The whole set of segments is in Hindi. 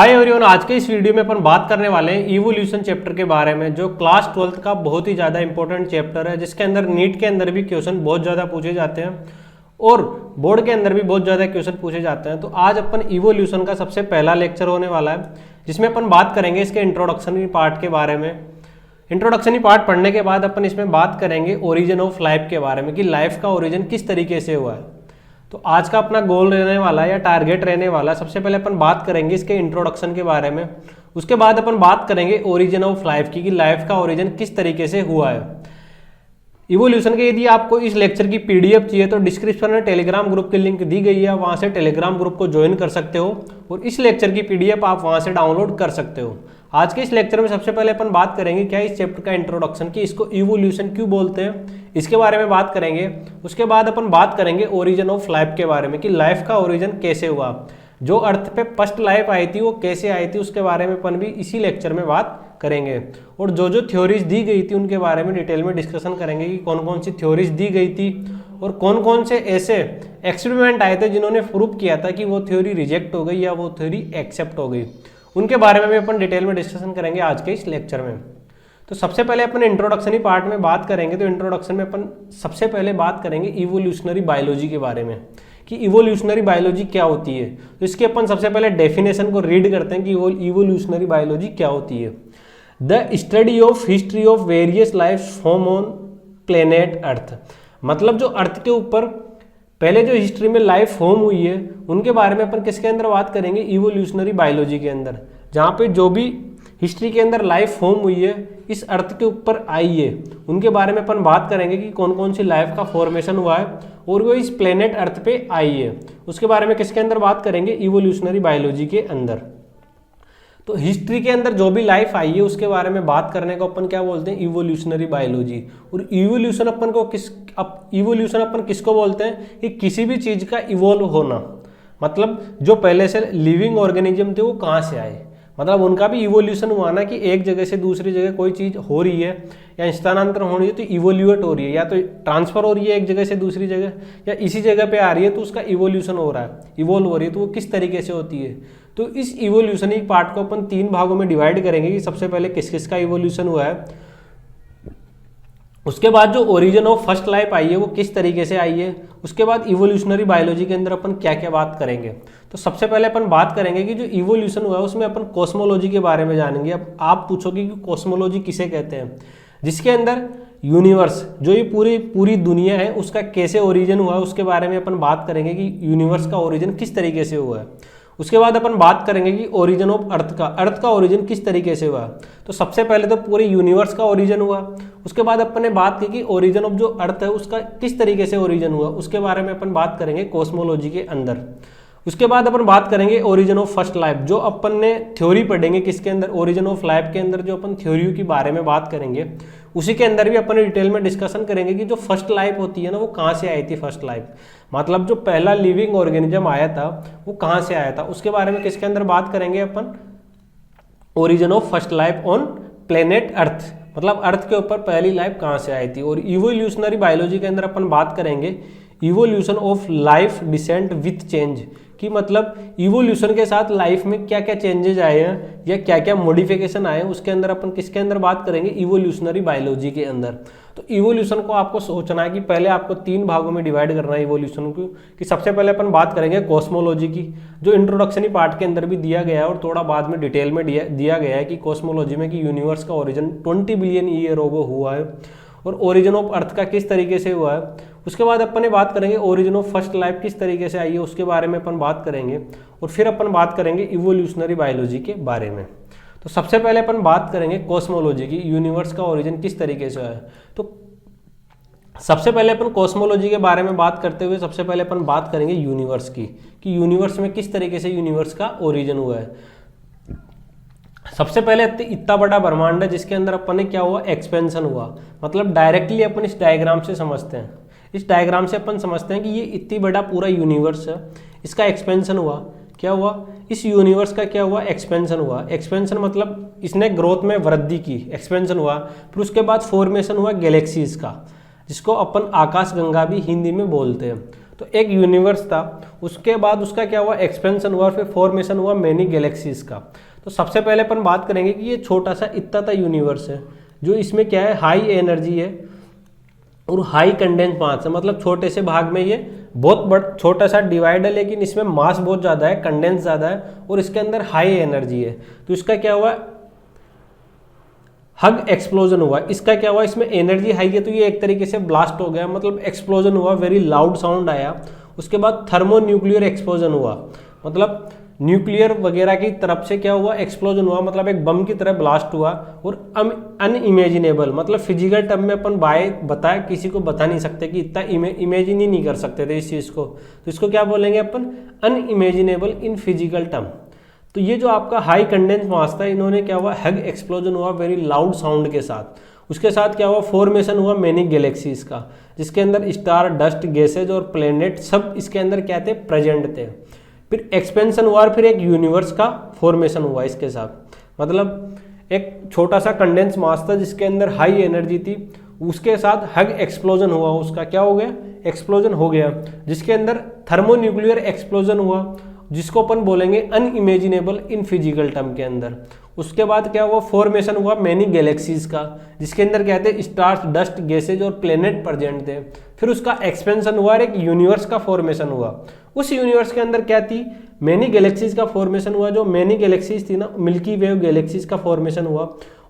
हाय एवरीवन, आज के इस वीडियो में अपन बात करने वाले हैं इवोल्यूशन चैप्टर के बारे में, जो क्लास 12th का बहुत ही ज़्यादा इंपॉर्टेंट चैप्टर है, जिसके अंदर नीट के अंदर भी क्वेश्चन बहुत ज़्यादा पूछे जाते हैं और बोर्ड के अंदर भी बहुत ज़्यादा क्वेश्चन पूछे जाते हैं। तो आज अपन इवोल्यूशन का सबसे पहला लेक्चर होने वाला है, जिसमें अपन बात करेंगे इसके इंट्रोडक्शनरी पार्ट के बारे में। इंट्रोडक्शनरी पार्ट पढ़ने के बाद अपन इसमें बात करेंगे ओरिजिन ऑफ लाइफ के बारे में, कि लाइफ का ओरिजिन किस तरीके से हुआ है। तो आज का अपना गोल रहने वाला है या टारगेट रहने वाला है, सबसे पहले अपन बात करेंगे इसके इंट्रोडक्शन के बारे में। उसके बाद अपन बात करेंगे ओरिजिन ऑफ लाइफ की, कि लाइफ का ओरिजिन किस तरीके से हुआ है। इवोल्यूशन के यदि आपको इस लेक्चर की पीडीएफ चाहिए तो डिस्क्रिप्शन में टेलीग्राम ग्रुप की लिंक दी गई है, वहां से टेलीग्राम ग्रुप को ज्वाइन कर सकते हो और इस लेक्चर की पीडीएफ आप वहां से डाउनलोड कर सकते हो। आज के इस लेक्चर में सबसे पहले अपन बात करेंगे क्या इस चैप्टर का इंट्रोडक्शन, की इसको इवोल्यूशन क्यों बोलते हैं, इसके बारे में बात करेंगे। उसके बाद अपन बात करेंगे ओरिजिन ऑफ लाइफ के बारे में, कि लाइफ का ओरिजिन कैसे हुआ, जो अर्थ पे फर्स्ट लाइफ आई थी वो कैसे आई थी, उसके बारे में अपन भी इसी लेक्चर में बात करेंगे। और जो जो थ्योरीज दी गई थी उनके बारे में डिटेल में डिस्कशन करेंगे, कि कौन कौन सी थ्योरीज दी गई थी और कौन कौन से ऐसे एक्सपेरिमेंट आए थे जिन्होंने प्रूव किया था कि वो थ्योरी रिजेक्ट हो गई या वो थ्योरी एक्सेप्ट हो गई। उनके बारे में भी अपन डिटेल में डिस्कशन करेंगे आज के इस लेक्चर में। तो सबसे पहले अपन इंट्रोडक्शनरी पार्ट में बात करेंगे। तो इंट्रोडक्शन में अपन सबसे पहले बात करेंगे इवोल्यूशनरी बायोलॉजी के बारे में, कि इवोल्यूशनरी बायोलॉजी क्या होती है। तो इसके अपन सबसे पहले डेफिनेशन को रीड करते हैं कि इवोल्यूशनरी बायोलॉजी क्या होती है। The study of history of various life form on planet earth, मतलब जो अर्थ के ऊपर पहले जो हिस्ट्री में लाइफ फॉर्म हुई है उनके बारे में अपन किसके अंदर बात करेंगे, इवोल्यूशनरी बायोलॉजी के अंदर। जहाँ पे जो भी हिस्ट्री के अंदर लाइफ फॉर्म हुई है इस अर्थ के ऊपर आई है, उनके बारे में अपन बात करेंगे कि कौन कौन सी लाइफ का फॉर्मेशन हुआ है और वो इस प्लेनेट अर्थ पे आई है। उसके बारे में किसके अंदर बात करेंगे, इवोल्यूशनरी बायोलॉजी के अंदर। तो हिस्ट्री के अंदर जो भी लाइफ आई है उसके बारे में बात करने को अपन क्या बोलते हैं, इवोल्यूशनरी बायोलॉजी। और इवोल्यूशन अपन किसको बोलते हैं, कि किसी भी चीज का इवोल्व होना, मतलब जो पहले से लिविंग ऑर्गेनिज्म थे वो कहाँ से आए, मतलब उनका भी इवोल्यूशन हुआ ना, कि एक जगह से दूसरी जगह कोई चीज हो रही है या स्थानांतरण हो रही है तो इवोल्यूट हो रही है, या तो ट्रांसफर हो रही है एक जगह से दूसरी जगह, या इसी जगह पे आ रही है तो उसका इवोल्यूशन हो रहा है, इवोल्व हो रही है, तो वो किस तरीके से होती है। तो इस इवोल्यूशनरी पार्ट को अपन 3 भागों में डिवाइड करेंगे, कि सबसे पहले किस किस का इवोल्यूशन हुआ है, उसके बाद जो origin of first life I है वो किस तरीके से आई है, उसके बाद इवोल्यूशनरी बायोलॉजी के अंदर अपन क्या क्या बात करेंगे। तो सबसे पहले अपन बात करेंगे कि जो इवोल्यूशन हुआ है उसमें अपन कॉस्मोलॉजी के बारे में जानेंगे। अब आप पूछोगे कि कॉस्मोलॉजी किसे कहते हैं, जिसके अंदर यूनिवर्स, जो ये पूरी दुनिया है उसका कैसे ओरिजिन हुआ है उसके बारे में अपन बात करेंगे, कि यूनिवर्स का ओरिजिन किस तरीके से हुआ है। उसके बाद अपन बात करेंगे कि ओरिजिन ऑफ अर्थ का ओरिजिन किस तरीके से हुआ। तो सबसे पहले तो पूरे यूनिवर्स का ओरिजिन हुआ, उसके बाद अपन ने बात की कि ओरिजिन ऑफ जो अर्थ है उसका किस तरीके से ओरिजिन हुआ, उसके बारे में अपन बात करेंगे कॉस्मोलॉजी के अंदर। उसके बाद अपन बात करेंगे ओरिजिन ऑफ फर्स्ट लाइफ, जो अपन ने थ्योरी पढ़ेंगे किसके अंदर, ओरिजिन ऑफ लाइफ के अंदर जो अपन थ्योरी के बारे में बात करेंगे उसी के अंदर भी अपन डिटेल में डिस्कशन करेंगे कि जो फर्स्ट लाइफ होती है ना वो कहाँ से आई थी। फर्स्ट लाइफ मतलब जो पहला लिविंग ऑर्गेनिज्म आया था वो कहाँ से आया था, उसके बारे में किसके अंदर बात करेंगे अपन, origin of first life on planet earth, मतलब अर्थ के ऊपर पहली लाइफ कहाँ से आई थी। और इवोल्यूशनरी बायोलॉजी के अंदर अपन बात करेंगे evolution of life descent with change, कि मतलब इवोल्यूशन के साथ लाइफ में क्या क्या चेंजेस आए हैं या क्या क्या मॉडिफिकेशन आए हैं, उसके अंदर अपन किसके अंदर बात करेंगे, इवोल्यूशनरी बायोलॉजी के अंदर। तो इवोल्यूशन को आपको सोचना है कि पहले आपको 3 भागों में डिवाइड करना है इवोल्यूशन को, कि सबसे पहले अपन बात करेंगे कॉस्मोलॉजी की, जो इंट्रोडक्शनी पार्ट के अंदर भी दिया गया है और थोड़ा बाद में डिटेल में दिया गया है, कि कॉस्मोलॉजी में कि यूनिवर्स का ओरिजिन 20 बिलियन ईयर अगो हुआ है और ओरिजिन ऑफ अर्थ का किस तरीके से हुआ है। उसके बाद अपन बात करेंगे ओरिजिन ऑफ फर्स्ट लाइफ किस तरीके से आई है, उसके बारे में अपन बात करेंगे। और फिर अपन बात करेंगे इवोल्यूशनरी बायोलॉजी के बारे में। तो सबसे पहले अपन बात करेंगे कॉस्मोलॉजी की, यूनिवर्स का ओरिजिन किस तरीके से है। तो सबसे पहले अपन कॉस्मोलॉजी के बारे में बात करते हुए सबसे पहले अपन बात करेंगे यूनिवर्स की, कि यूनिवर्स में किस तरीके से यूनिवर्स का ओरिजिन हुआ है। सबसे पहले इतना बड़ा ब्रह्मांड है जिसके अंदर अपन ने क्या हुआ, एक्सपेंशन हुआ, मतलब डायरेक्टली अपन इस डायग्राम से समझते हैं, इस डायग्राम से अपन समझते हैं कि ये इतनी बड़ा पूरा यूनिवर्स है, इसका एक्सपेंशन हुआ। क्या हुआ, इस यूनिवर्स का क्या हुआ, एक्सपेंशन हुआ। एक्सपेंशन मतलब इसने ग्रोथ में वृद्धि की, एक्सपेंशन हुआ। फिर उसके बाद फॉर्मेशन हुआ गैलेक्सीज का, जिसको अपन आकाश गंगा भी हिंदी में बोलते हैं। तो एक यूनिवर्स था, उसके बाद उसका क्या हुआ, एक्सपेंशन हुआ, फिर फॉर्मेशन हुआ मेनी गैलेक्सीज का। तो सबसे पहले अपन बात करेंगे कि ये छोटा सा इतना सा यूनिवर्स है, जो इसमें क्या है, हाई एनर्जी है और हाई कंडेंस मास है। मतलब छोटे से भाग में ये बहुत बड़ा छोटा सा डिवाइड है, लेकिन इसमें मास बहुत ज़्यादा है, कंडेंस ज़्यादा है और इसके अंदर हाई एनर्जी है। तो इसका क्या हुआ, हग एक्सप्लोजन हुआ। इसका क्या हुआ, इसमें एनर्जी हाई है तो ये एक तरीके से ब्लास्ट हो गया, मतलब एक्सप्लोजन हुआ, वेरी लाउड साउंड आया। उसके बाद थर्मोन्यूक्लियर एक्सप्लोजन हुआ, मतलब न्यूक्लियर वगैरह की तरफ से क्या हुआ, एक्सप्लोजन हुआ, मतलब एक बम की तरह ब्लास्ट हुआ। और अनइमेजिनेबल, मतलब फिजिकल टर्म में अपन बताए किसी को बता नहीं सकते कि इतना इमेजिन ही नहीं कर सकते थे इस चीज़ को, तो इसको क्या बोलेंगे अपन, अनइमेजिनेबल इन फिजिकल टर्म। तो ये जो आपका हाई कंडेंस मास था, इन्होंने क्या हुआ, हग एक्सप्लोजन हुआ वेरी लाउड साउंड के साथ। उसके साथ क्या हुआ, फॉर्मेशन हुआ मेनी गैलेक्सीज का, जिसके अंदर स्टार, डस्ट, गैसेज और प्लेनेट सब इसके अंदर क्या थे, प्रेजेंट थे। फिर एक्सपेंशन हुआ और फिर एक यूनिवर्स का फॉर्मेशन हुआ इसके साथ। मतलब एक छोटा सा कंडेंस मास था जिसके अंदर हाई एनर्जी थी, उसके साथ हग एक्सप्लोजन हुआ, उसका क्या हो गया, एक्सप्लोजन हो गया, जिसके अंदर थर्मोन्यूक्लियर एक्सप्लोजन हुआ, जिसको अपन बोलेंगे अनइमेजिनेबल इन फिजिकल टर्म के अंदर। उसके बाद क्या हुआ, फॉर्मेशन हुआ मेनी गैलेक्सीज का, जिसके अंदर क्या थे, स्टार्स, डस्ट, गैसेज और प्लेनेट प्रेजेंट थे। फिर उसका एक्सपेंशन हुआ और एक यूनिवर्स का फॉर्मेशन हुआ। उस यूनिवर्स के अंदर क्या थी, मेनी गैलेक्सीज का फॉर्मेशन हुआ। जो मेनी गैलेक्सीज थी ना, मिल्की वे गैलेक्सीज का फॉर्मेशन हुआ।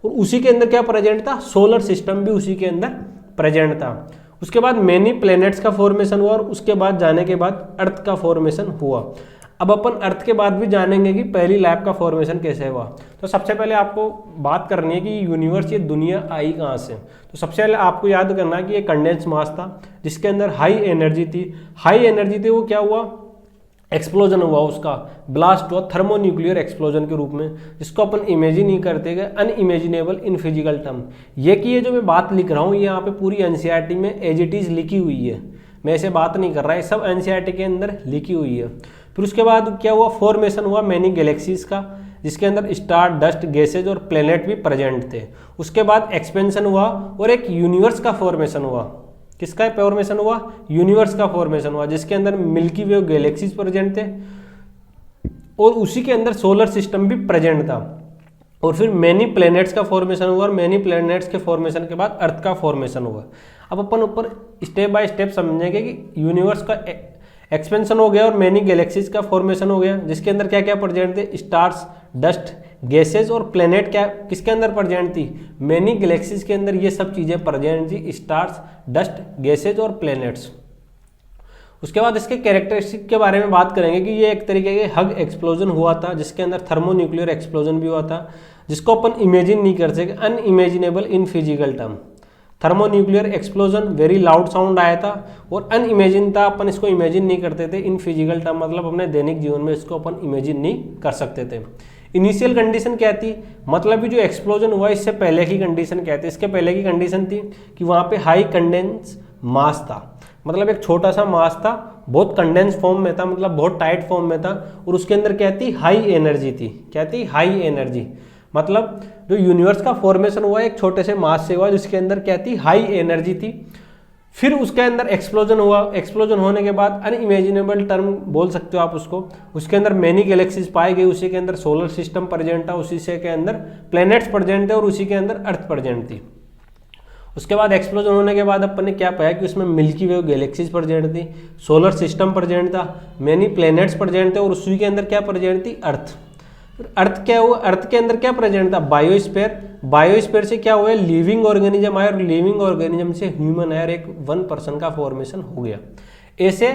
और उसी के अंदर क्या प्रेजेंट था, सोलर सिस्टम भी उसी के अंदर प्रेजेंट था। उसके बाद मेनी प्लैनेट्स का फॉर्मेशन हुआ और उसके बाद जाने के बाद अर्थ का फॉर्मेशन हुआ। अब अपन अर्थ के बाद भी जानेंगे कि पहली लैब का फॉर्मेशन कैसे हुआ। तो सबसे पहले आपको बात करनी है कि यूनिवर्स, ये दुनिया आई कहाँ से। तो सबसे पहले आपको याद करना है कि ये कंडेंस मास था जिसके अंदर हाई एनर्जी थी। हाई एनर्जी थी, वो क्या हुआ, एक्सप्लोजन हुआ, उसका ब्लास्ट हुआ थर्मोन्यूक्लियर एक्सप्लोजन के रूप में, जिसको अपन इमेजिन नहीं करते गए, अनइमेजिनेबल इन फिजिकल टर्म। ये कि ये जो मैं बात लिख रहा हूँ, ये यहाँ पे पूरी एनसीईआरटी में एज इट इज़ लिखी हुई है, मैं ऐसे बात नहीं कर रहा, ये सब एनसीईआरटी के अंदर लिखी हुई है। फिर उसके बाद क्या हुआ, फॉर्मेशन हुआ मेनी गैलेक्सीज का, जिसके अंदर स्टार, डस्ट, गैसेज और प्लेनेट भी प्रेजेंट थे। उसके बाद एक्सपेंशन हुआ और एक यूनिवर्स का फॉर्मेशन हुआ। किसका फॉर्मेशन हुआ, यूनिवर्स का फॉर्मेशन हुआ, जिसके अंदर मिल्की वे गैलेक्सीज प्रेजेंट थे और उसी के अंदर सोलर सिस्टम भी प्रेजेंट था। और फिर मेनी प्लैनेट्स का फॉर्मेशन हुआ और मेनी प्लैनेट्स के फॉर्मेशन के बाद अर्थ का फॉर्मेशन हुआ। अब अपन ऊपर स्टेप बाय स्टेप समझेंगे कि यूनिवर्स का एक्सपेंशन हो गया और मेनी गैलेक्सीज का फॉर्मेशन हो गया, जिसके अंदर क्या क्या प्रेजेंट थे, स्टार्स, डस्ट, गैसेज और प्लेनेट क्या किसके अंदर प्रेजेंट थी, मेनी गैलेक्सीज के अंदर ये सब चीज़ें प्रेजेंट थी, स्टार्स, डस्ट, गैसेज और प्लैनेट्स। उसके बाद इसके कैरेक्टरिस्टिक के बारे में बात करेंगे कि ये एक तरीके के हग एक्सप्लोजन हुआ था, जिसके अंदर थर्मोन्यूक्लियर एक्सप्लोजन भी हुआ था, जिसको अपन इमेजिन नहीं कर सके, unimaginable in physical term. Thermonuclear explosion, very loud sound आया था और अनइमेजिन था, अपन इसको इमेजिन नहीं करते थे इन फिजिकल टर्म, मतलब अपने दैनिक जीवन में इसको अपन इमेजिन नहीं कर सकते थे। इनिशियल कंडीशन क्या थी, मतलब जो एक्सप्लोजन हुआ इससे पहले की कंडीशन क्या थी, इसके पहले की कंडीशन थी कि वहाँ पे हाई कंडेंस मास था, मतलब एक छोटा सा मास था, बहुत कंडेंस फॉर्म में था, मतलब बहुत टाइट फॉर्म में था, और उसके अंदर क्या थी, हाई एनर्जी थी। क्या थी, हाई एनर्जी। मतलब जो यूनिवर्स का फॉर्मेशन हुआ एक छोटे से मास से हुआ, जिसके अंदर क्या थी, हाई एनर्जी थी। फिर उसके अंदर एक्सप्लोजन हुआ, एक्सप्लोजन होने के बाद अनइमेजिनेबल टर्म बोल सकते हो आप उसको, उसके अंदर मेनी गैलेक्सीज पाई गई, उसी के अंदर सोलर सिस्टम प्रेजेंट था, उसी से के अंदर प्लैनेट्स प्रेजेंट थे और उसी के अंदर अर्थ प्रेजेंट थी। उसके बाद एक्सप्लोजन होने के बाद अपन ने क्या पाया कि उसमें मिल्की वे गैलेक्सीज प्रेजेंट थी, सोलर सिस्टम प्रेजेंट था, मेनी प्लैनेट्स प्रेजेंट थे और उसी के अंदर क्या प्रेजेंट थी, अर्थ। अर्थ क्या हुआ, अर्थ के अंदर क्या प्रेजेंट था, बायोस्फीयर। बायोस्फीयर से क्या हुआ, लिविंग ऑर्गेनिज्म आया और लिविंग ऑर्गेनिज्म से ह्यूमन आया और एक 1% का फॉर्मेशन हो गया। ऐसे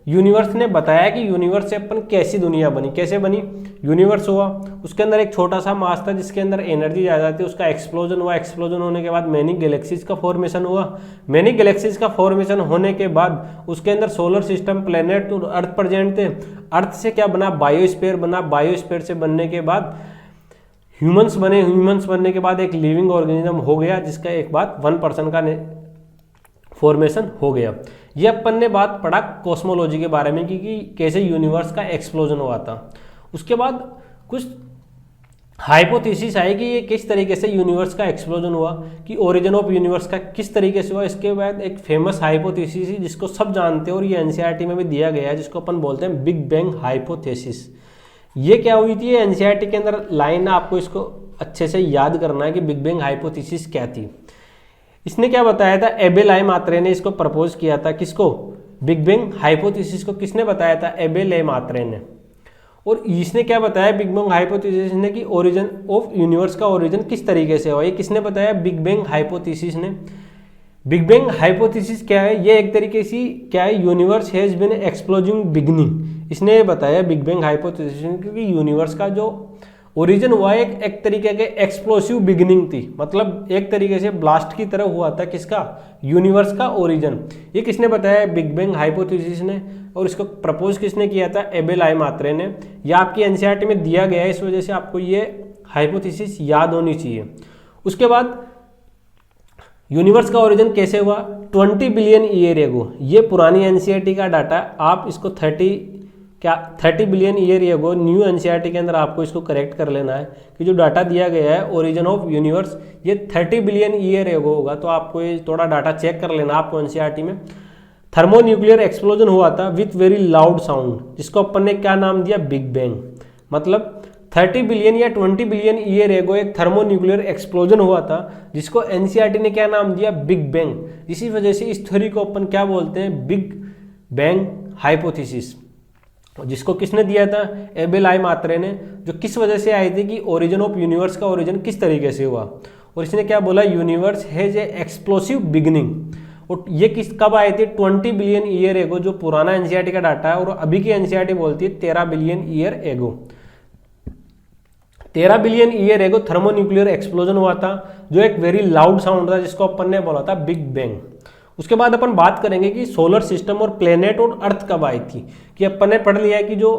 यूनिवर्स ने बताया कि यूनिवर्स से अपन कैसी दुनिया बनी, कैसे बनी। यूनिवर्स हुआ, उसके अंदर एक छोटा सा मास था जिसके अंदर एनर्जी ज़्यादा थी, उसका एक्सप्लोजन हुआ, एक्सप्लोजन होने के बाद मेनी गैलेक्सीज का फॉर्मेशन हुआ। मेनी गैलेक्सीज का फॉर्मेशन होने के बाद उसके अंदर सोलर सिस्टम, प्लैनेट और अर्थ प्रेजेंट थे। अर्थ से क्या बना, बायोस्फीयर बना। बायोस्फीयर से बनने के बाद ह्यूमंस बने, ह्यूमंस बनने के बाद एक लिविंग ऑर्गेनिज्म हो गया, जिसका एक बाद 1% का फॉर्मेशन हो गया। ये अपन ने बात पढ़ा कॉस्मोलॉजी के बारे में कि कैसे यूनिवर्स का एक्सप्लोजन हुआ था। उसके बाद कुछ हाइपोथेसिस है कि ये किस तरीके से यूनिवर्स का एक्सप्लोजन हुआ, कि ओरिजिन ऑफ यूनिवर्स का किस तरीके से हुआ। इसके बाद एक फेमस हाइपोथेसिस है जिसको सब जानते हैं और ये एनसीईआरटी में भी दिया गया है, जिसको अपन बोलते हैं बिग बैंग हाइपोथेसिस। ये क्या हुई थी, एनसीईआरटी के अंदर लाइन, आपको इसको अच्छे से याद करना है कि बिग बैंग हाइपोथेसिस क्या थी। इसने क्या बताया था, एबेल आई मात्रे ने इसको प्रपोज किया था। किसको, बिग बैंग हाइपोथेसिस को किसने बताया था, एबेल आई मात्रे ने। और इसने क्या बताया बिग बैंग हाइपोथेसिस ने कि ओरिजिन ऑफ यूनिवर्स का ओरिजिन किस तरीके से हुआ। ये किसने बताया, बिग बैंग हाइपोथेसिस ने। बिग बैंग हाइपोथेसिस क्या है, ये एक तरीके से क्या है, यूनिवर्स हैज बीन एक्सप्लोजिंग बिगनिंग। इसने ये बताया बिग बैंग हाइपोथेसिस क्योंकि यूनिवर्स का जो ओरिजिन हुआ एक तरीके के एक्सप्लोसिव बिगिनिंग थी, मतलब एक तरीके से ब्लास्ट की तरह हुआ था। किसका, यूनिवर्स का ओरिजिन। ये किसने बताया, बिग बैंग हाइपोथेसिस ने। और इसको प्रपोज किसने किया था, एबेल आई मात्रे ने। यह आपकी एनसीईआरटी में दिया गया है, इस वजह से आपको ये हाइपोथेसिस याद होनी चाहिए। उसके बाद यूनिवर्स का ओरिजिन कैसे हुआ, 20 बिलियन ईयर एगो। ये पुरानी एनसीईआरटी का डाटा, आप इसको 30 बिलियन ईयर एगो न्यू एनसीईआरटी के अंदर आपको इसको करेक्ट कर लेना है कि जो डाटा दिया गया है ओरिजिन ऑफ यूनिवर्स ये 30 बिलियन ईयर एगो होगा। तो आपको ये थोड़ा डाटा चेक कर लेना आपको एनसीईआरटी में। थर्मोन्यूक्लियर एक्सप्लोजन हुआ था विथ वेरी लाउड साउंड, जिसको अपन ने क्या नाम दिया, बिग बैंग। मतलब 30 बिलियन या 20 बिलियन ईयर एगो एक थर्मोन्यूक्लियर एक्सप्लोजन हुआ था, जिसको एनसीईआरटी ने क्या नाम दिया, बिग बैंग। इसी वजह से इस थ्योरी को अपन क्या बोलते हैं, बिग बैंग हाइपोथेसिस, जिसको किसने दिया था, एबेल आई मात्रे ने। जो किस वजह से आई थी कि ओरिजिन ऑफ यूनिवर्स का ओरिजिन किस तरीके से हुआ। और इसने क्या बोला, universe has a explosive beginning. और ये कब आए थे, 20 बिलियन ईयर एगो, जो पुराना एनसीईआरटी का डाटा है। और अभी की एनसीईआरटी बोलती है 13 बिलियन ईयर एगो। 13 बिलियन ईयर एगो थर्मोन्यूक्लियर एक्सप्लोजन हुआ था, जो एक वेरी लाउड साउंड था, जिसको अपन ने बोला था बिग बैंग। उसके बाद अपन बात करेंगे कि सोलर सिस्टम और प्लेनेट और अर्थ कब आई थी। कि अपन ने पढ़ लिया है कि जो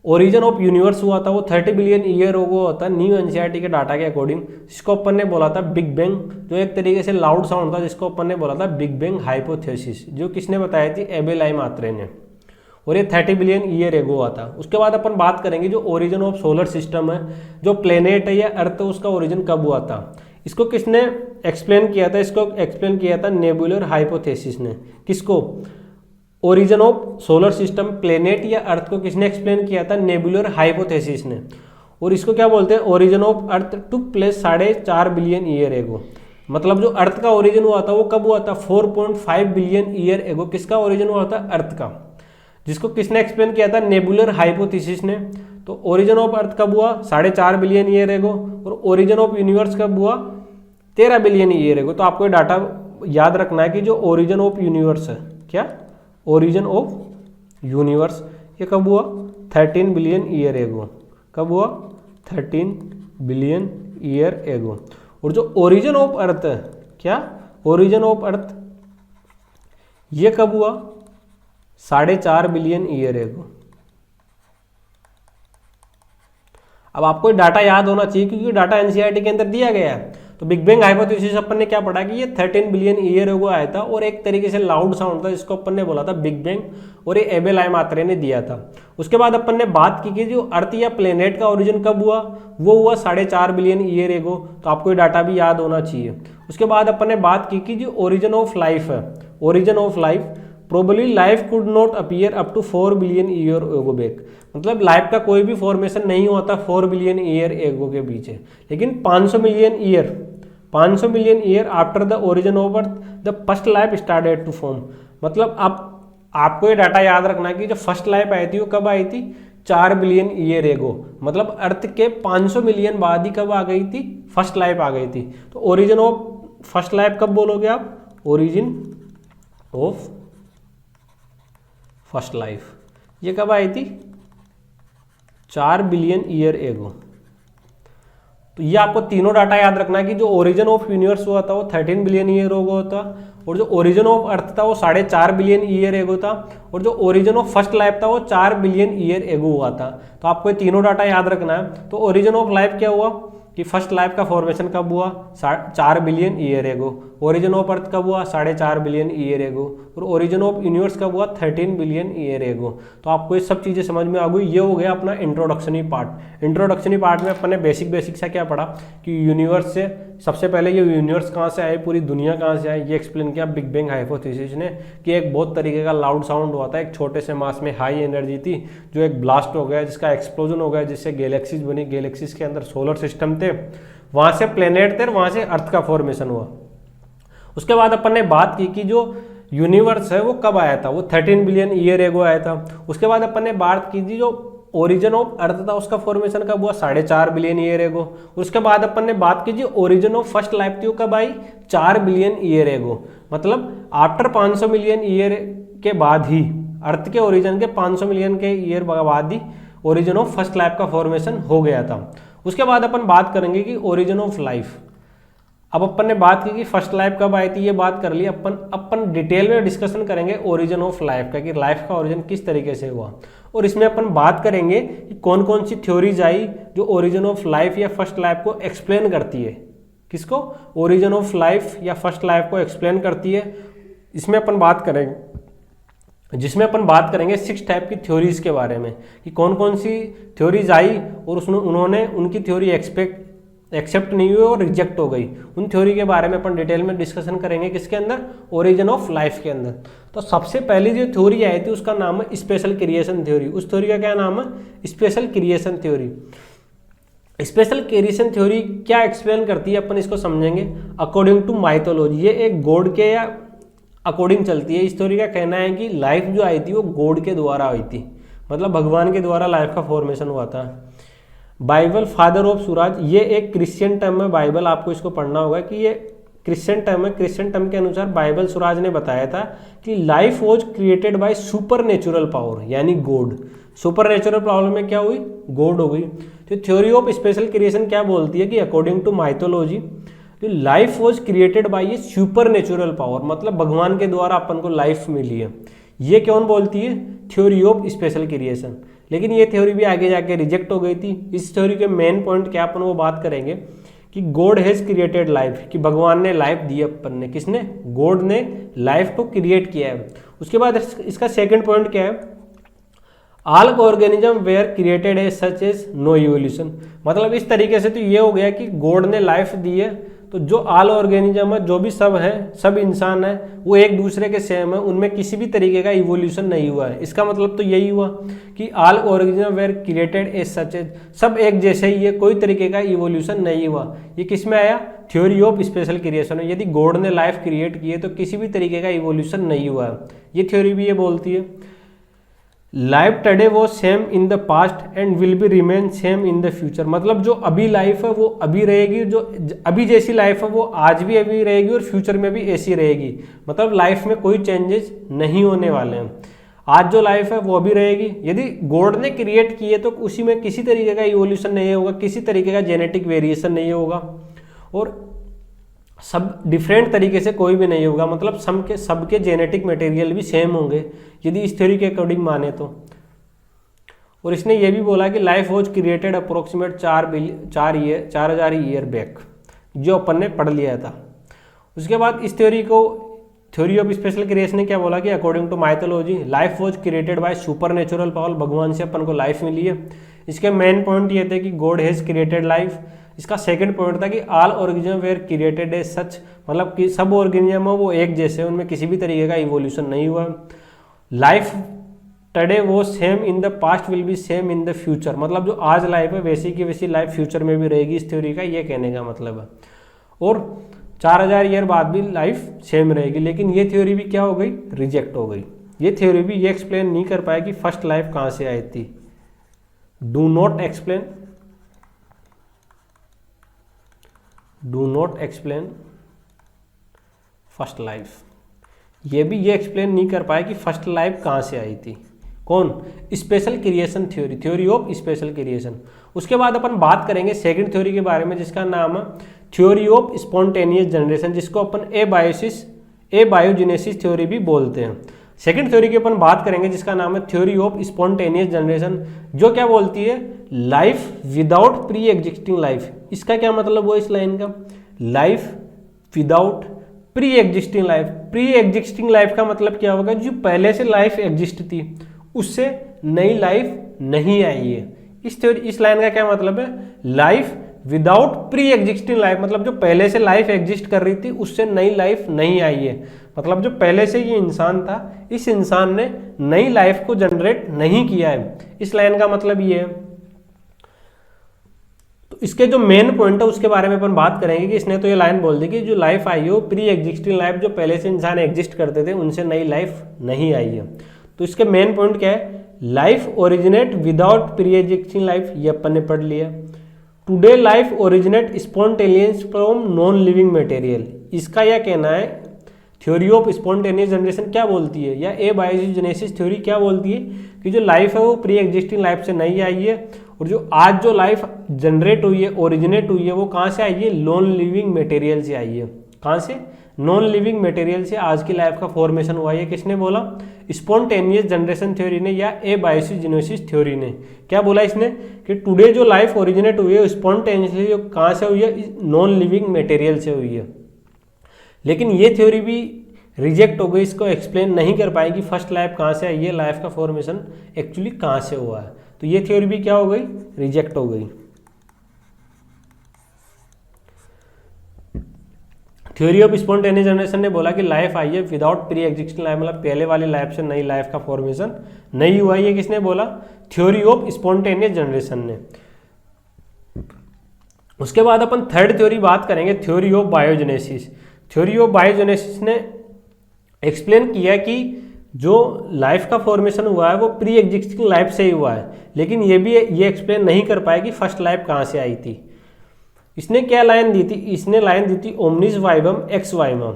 ओरिजिन ऑफ यूनिवर्स हुआ था वो 30 बिलियन ईयर एगो होता न्यू एनसीईआरटी के डाटा के अकॉर्डिंग, जिसको अपन ने बोला था बिग बैंग, जो एक तरीके से लाउड साउंड था, जिसको अपन ने बोला था बिग बैंग हाइपोथेसिस, जो किसने बताई थी, एबेल आई मात्रे ने। और ये 30 बिलियन ईयर एगो हुआ था। उसके बाद अपन बात करेंगे जो ओरिजिन ऑफ सोलर सिस्टम है, जो प्लेनेट है या अर्थ है, उसका ओरिजिन कब हुआ था। इसको किसने एक्सप्लेन किया था, इसको एक्सप्लेन किया था नेबुलर हाइपोथेसिस ने। किसको, origin of solar system, planet या अर्थ को किसने एक्सप्लेन किया था, नेबुलर हाइपोथेसिस ने। और इसको क्या बोलते हैं, origin of earth took place 4.5 billion year एगो। मतलब जो अर्थ का ओरिजिन हुआ था वो कब हुआ था, 4.5 बिलियन ईयर एगो। किसका ओरिजिन हुआ था, अर्थ का, जिसको किसने एक्सप्लेन किया था, नेबुलर हाइपोथेसिस ने। तो ओरिजिन ऑफ अर्थ कब हुआ, 4.5 बिलियन ईयर एगो। और ओरिजिन ऑफ यूनिवर्स कब हुआ, 13 बिलियन ईयर एगो। तो आपको ये डाटा याद रखना है कि जो ओरिजिन ऑफ यूनिवर्स है, क्या, ओरिजिन ऑफ यूनिवर्स, ये कब हुआ, 13 बिलियन ईयर एगो। कब हुआ, 13 बिलियन ईयर एगो। और जो ओरिजिन ऑफ अर्थ है, क्या, ओरिजिन ऑफ अर्थ, ये कब हुआ, 4.5 बिलियन ईयर एगो। अब आपको डाटा याद होना चाहिए क्योंकि डाटा एनसीईआरटी के अंदर दिया गया है। तो बिग बैंग हाइपोथेसिस अपन ने क्या पढ़ा कि ये 13 बिलियन ईयर एगो आया था और एक तरीके से लाउड साउंड था, जिसको अपन ने बोला था बिग बैंग, और ये एबेल आई मात्रे ने दिया था। उसके बाद अपन ने बात की कि जो अर्थ या प्लेनेट का ओरिजिन कब हुआ, वो हुआ 4.5 बिलियन ईयर एगो। तो आपको ये डाटा भी याद होना चाहिए। उसके बाद अपन ने बात की कि जो ओरिजिन ऑफ लाइफ है, origin of life, probably life could not appear up to 4 billion year ago back. मतलब लाइफ का कोई भी फॉर्मेशन नहीं हुआ था 4 बिलियन ईयर एगो के पीछे, लेकिन 500 million year after the origin of earth the first life started to form. मतलब आपको ये डाटा याद रखना है कि जो फर्स्ट लाइफ आई थी वो कब आई थी, 4 बिलियन ईयर एगो। मतलब अर्थ के 500 मिलियन बाद ही कब आ गई थी, फर्स्ट लाइफ आ गई थी। तो ओरिजिन ऑफ फर्स्ट लाइफ कब बोलोगे आप, ओरिजिन ऑफ फर्स्ट लाइफ, ये कब आई थी, 4 बिलियन ईयर एगो। तो ये आपको तीनों डाटा याद रखना है कि जो ओरिजिन ऑफ यूनिवर्स हुआ था वो 13 बिलियन ईयर एगो होता, और जो ओरिजिन ऑफ अर्थ था वो 4.5 बिलियन ईयर एगो था, और जो ओरिजिन ऑफ फर्स्ट लाइफ था वो 4 बिलियन ईयर एगो हुआ था। तो आपको ये तीनों डाटा याद रखना है। तो ओरिजिन ऑफ लाइफ क्या हुआ कि फर्स्ट लाइफ का फॉर्मेशन कब हुआ, 4 बिलियन ईयर एगो। ओरिजिन ऑफ अर्थ कब हुआ 4.5 बिलियन ईयर एगो, और ओरिजिन ऑफ यूनिवर्स कब हुआ 13 बिलियन ईयर एगो। तो आपको ये सब चीज़ें समझ में आ गई। ये हो गया अपना इंट्रोडक्शनी पार्ट। इंट्रोडक्शनी पार्ट में अपन ने बेसिक सा क्या पढ़ा कि यूनिवर्स से सबसे पहले ये यूनिवर्स कहाँ से आए, पूरी दुनिया कहाँ से आई, ये एक्सप्लेन किया बिग बैंग हाइपोथेसिस ने कि एक बहुत तरीके का लाउड साउंड हुआ था, एक छोटे से मास में हाई एनर्जी थी जो एक ब्लास्ट हो गया, जिसका एक्सप्लोजन हो गया, जिससे गैलेक्सीज बनी, गैलेक्सीज के अंदर सोलर सिस्टम थे, वहाँ से प्लेनेट थे, वहाँ से अर्थ का फॉर्मेशन हुआ। उसके बाद अपन ने बात की कि जो यूनिवर्स है वो कब आया था, वो 13 बिलियन ईयर एगो आया था। उसके बाद अपन ने बात की थी जो ओरिजिन ऑफ अर्थ था उसका फॉर्मेशन कब हुआ 4.5 बिलियन ईयर एगो। उसके बाद अपन ने बात की जो ओरिजिन ऑफ फर्स्ट लाइफ थी वो कब आई 4 बिलियन ईयर एगो, मतलब आफ्टर 500 मिलियन ईयर के बाद ही, अर्थ के ओरिजिन के 500 मिलियन के ईयर बाद ही ओरिजिन ऑफ फर्स्ट लाइफ का फॉर्मेशन हो गया था। उसके बाद अपन बात करेंगे कि ओरिजिन ऑफ लाइफ। अब अपन ने बात की कि फर्स्ट लाइफ कब आई थी, ये बात कर ली। अपन डिटेल में डिस्कशन करेंगे ओरिजिन ऑफ लाइफ का, कि लाइफ का ओरिजिन किस तरीके से हुआ, और इसमें अपन बात करेंगे कि कौन कौन सी थ्योरीज आई जो ओरिजिन ऑफ लाइफ या फर्स्ट लाइफ को एक्सप्लेन करती है। किसको? ओरिजिन ऑफ लाइफ या फर्स्ट लाइफ को एक्सप्लेन करती है। इसमें अपन बात करेंगे, जिसमें अपन बात करेंगे 6 टाइप की थ्योरीज के बारे में, कि कौन कौन सी थ्योरीज आई और उसमें उन्होंने उनकी थ्योरी एक्सेप्ट नहीं हुई और रिजेक्ट हो गई। उन थ्योरी के बारे में अपन डिटेल में डिस्कशन करेंगे। किसके अंदर? ओरिजिन ऑफ लाइफ के अंदर। तो सबसे पहली जो थ्योरी आई थी उसका नाम है स्पेशल क्रिएशन थ्योरी। उस थ्योरी का क्या नाम है? Special creation theory. Special creation theory क्या एक्सप्लेन करती है अपन इसको समझेंगे। अकॉर्डिंग टू माइथोलॉजी, ये एक गॉड के या अकॉर्डिंग चलती है। इस थ्योरी का कहना है कि लाइफ जो आई थी वो गॉड के द्वारा आई थी, मतलब भगवान के द्वारा लाइफ का फॉर्मेशन हुआ था। बाइबल फादर ऑफ सूरज, ये एक क्रिश्चियन टर्म है। बाइबल आपको इसको पढ़ना होगा कि ये क्रिश्चियन टर्म है। क्रिश्चियन टर्म के अनुसार बाइबल सूरज ने बताया था कि life was created by super natural power, यानी गॉड। सुपर नेचुरल पावर में क्या हुई? गॉड हो गई। तो थ्योरी ऑफ स्पेशल क्रिएशन क्या बोलती है कि according to mythology life was created by ये सुपर नेचुरल पावर, मतलब भगवान के द्वारा अपन को लाइफ मिली है। ये कौन बोलती है? Theory of special creation. लेकिन ये थ्योरी भी आगे जाके रिजेक्ट हो गई थी। इस थ्योरी के मेन पॉइंट क्या अपन वो बात करेंगे कि गॉड हैज क्रिएटेड लाइफ, कि भगवान ने लाइफ दी अपन ने। किसने? गॉड ने लाइफ को क्रिएट किया है। उसके बाद इसका सेकंड पॉइंट क्या है? All organism were created as such as no evolution, मतलब इस तरीके से तो ये हो गया कि गॉड ने लाइफ दी है, तो जो ऑल ऑर्गेनिज्म है, जो भी सब है, सब इंसान है, वो एक दूसरे के सेम है, उनमें किसी भी तरीके का इवोल्यूशन नहीं हुआ है। इसका मतलब तो यही हुआ कि all organism were created as such as, सब एक जैसे ही है, कोई तरीके का इवोल्यूशन नहीं हुआ। ये किस में आया? Theory of special creation. यदि गॉड ने लाइफ क्रिएट की है तो किसी भी तरीके का इवोल्यूशन नहीं हुआ है। ये थ्योरी भी ये बोलती है लाइफ टुडे वो same in the past and will be remain same in the future, मतलब जो अभी लाइफ है वो अभी रहेगी, जो अभी जैसी लाइफ है वो आज भी अभी रहेगी और फ्यूचर में भी ऐसी रहेगी। मतलब लाइफ में कोई चेंजेस नहीं होने वाले हैं। आज जो लाइफ है वो अभी रहेगी। यदि गॉड ने क्रिएट की है तो उसी में किसी तरीके का इवोल्यूशन नहीं होगा, किसी तरीके का जेनेटिक वेरिएशन नहीं होगा, और सब डिफरेंट तरीके से कोई भी नहीं होगा, मतलब सबके जेनेटिक मटेरियल भी सेम होंगे यदि इस थ्योरी के अकॉर्डिंग माने तो। और इसने ये भी बोला कि life was created approximate 4,000 year back, जो अपन ने पढ़ लिया था। उसके बाद इस थ्योरी ऑफ स्पेशल क्रिएशन ने क्या बोला कि according to mythology life was created by super natural power, भगवान से अपन को लाइफ मिली है। इसके मेन पॉइंट ये थे कि गॉड हैज क्रिएटेड लाइफ। इसका सेकंड पॉइंट था कि all organism were created as such, मतलब कि सब ऑर्गेनिज्म है वो एक जैसे, उनमें किसी भी तरीके का इवोल्यूशन नहीं हुआ। लाइफ टुडे वो same in the past will be same in the future, मतलब जो आज लाइफ है वैसी की वैसी लाइफ फ्यूचर में भी रहेगी। इस थ्योरी का ये कहने का मतलब है। और 4,000 ईयर बाद भी लाइफ सेम रहेगी। लेकिन ये थ्योरी भी क्या हो गई? रिजेक्ट हो गई। ये थ्योरी भी ये एक्सप्लेन नहीं कर पाया कि फर्स्ट लाइफ कहाँ से आई थी। Do not explain first life. ये भी ये एक्सप्लेन नहीं कर पाया कि फर्स्ट लाइफ कहाँ से आई थी। कौन? Special creation theory of special creation. उसके बाद अपन बात करेंगे सेकंड थ्योरी के बारे में, जिसका नाम है थ्योरी ऑफ स्पॉन्टेनियस जनरेशन, जिसको अपन एबायोजेनेसिस थ्योरी भी बोलते हैं। सेकंड थ्योरी की अपन बात करेंगे जिसका नाम है थ्योरी ऑफ स्पॉन्टेनियस जनरेशन, जो क्या बोलती है? Life without pre existing life. इसका क्या मतलब हुआ इस लाइन का? Life without pre existing life. Pre existing life का मतलब क्या होगा, जो पहले से लाइफ एग्जिस्ट थी उससे नई लाइफ नहीं आई है। इस लाइन का क्या मतलब है, life without pre existing life, मतलब जो पहले से लाइफ एग्जिस्ट कर रही थी उससे नई लाइफ नहीं आई है। मतलब जो पहले से ये इंसान था, इस इंसान ने नई लाइफ को जनरेट नहीं किया है। इस लाइन का मतलब ये है। तो इसके जो मेन पॉइंट है उसके बारे में अपन बात करेंगे कि इसने तो ये लाइन बोल दी कि जो लाइफ आई हो प्री एग्जिस्टिंग लाइफ, जो पहले से इंसान एग्जिस्ट करते थे उनसे नई लाइफ नहीं आई है। तो इसके मेन पॉइंट क्या है, life originate without pre existing life, ये अपन ने पढ़ लिया। Today life originate spontaneous from non living material, इसका यह कहना है। थ्योरी ऑफ स्पॉन्टेनियस जनरेशन क्या बोलती है, या एबायोजेनेसिस थ्योरी क्या बोलती है कि जो लाइफ है वो प्री एग्जिस्टिंग लाइफ से नहीं आई है, और जो आज जो लाइफ जनरेट हुई है, ओरिजिनेट हुई है, वो कहाँ से आई है, नॉन लिविंग मटेरियल से आई है। कहाँ से, नॉन लिविंग मटेरियल से आज की लाइफ का फॉर्मेशन हुआ है। किसने बोला, स्पॉन्टेनियस जनरेशन थ्योरी ने या एबायोजेनेसिस थ्योरी ने। क्या बोला इसने कि टुडे जो लाइफ ओरिजिनेट हुई है स्पॉन्टेनियसली, कहाँ से हुई है, नॉन लिविंग मटेरियल से हुई है। लेकिन ये थ्योरी भी रिजेक्ट हो गई, इसको एक्सप्लेन नहीं कर पाएगी फर्स्ट लाइफ कहाँ से आई है, लाइफ का फॉर्मेशन एक्चुअली कहाँ से हुआ है। तो ये थ्योरी भी क्या हो गई, रिजेक्ट हो गई। थ्योरी ऑफ स्पॉन्टेनियस जनरेशन ने बोला कि लाइफ आई है विदाउट प्री एग्जिस्टिंग लाइफ, मतलब पहले वाली लाइफ से नई लाइफ का फॉर्मेशन नहीं हुआ। ये किसने बोला, थ्योरी ऑफ स्पॉन्टेनियस जनरेशन ने। उसके बाद अपन थर्ड थ्योरी बात करेंगे, theory of biogenesis. Theory of biogenesis ने एक्सप्लेन किया कि जो लाइफ का फॉर्मेशन हुआ है वो प्री एग्जिस्टिंग लाइफ से ही हुआ है, लेकिन ये एक्सप्लेन नहीं कर पाएगी फर्स्ट लाइफ कहाँ से आई थी। इसने क्या लाइन दी थी, इसने लाइन दी थी ओमनिस वाइवम एक्स वाइवम।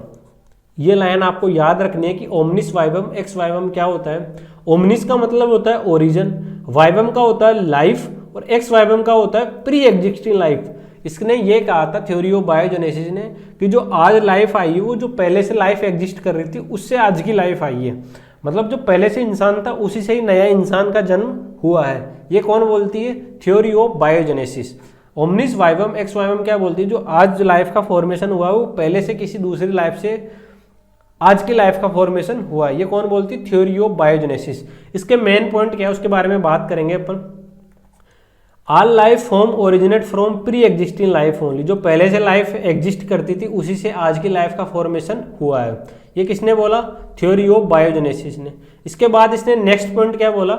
ये लाइन आपको याद रखनी है कि ओमनिस वाइवम एक्स वाइवम क्या होता है। ओमनिस का मतलब होता है ओरिजिन, वाइवम का होता है लाइफ, और एक्स वाइवम का होता है प्री एग्जिस्टिंग लाइफ। इसने ये कहा था थ्योरी ऑफ बायोजेनेसिस ने कि जो आज लाइफ आई है वो जो पहले से लाइफ एग्जिस्ट कर रही थी उससे आज की लाइफ आई है। मतलब जो पहले से इंसान था उसी से ही नया इंसान का जन्म हुआ है। ये कौन बोलती है, थ्योरी ऑफ बायोजेनेसिस। ओमनिस वाइवम एक्स वाइवम क्या बोलती है, जो आज लाइफ का फॉर्मेशन हुआ है वो पहले से किसी दूसरी लाइफ से आज की लाइफ का फॉर्मेशन हुआ है। ये कौन बोलती है, थ्योरी ऑफ बायोजेनेसिस। इसके मेन पॉइंट क्या है उसके बारे में बात करेंगे अपन। All life form originate from pre existing life only, जो पहले से लाइफ एग्जिस्ट करती थी उसी से आज की लाइफ का फॉर्मेशन हुआ है। ये किसने बोला, थ्योरी ऑफ बायोजेनेसिस ने। इसके बाद इसने नेक्स्ट पॉइंट क्या बोला,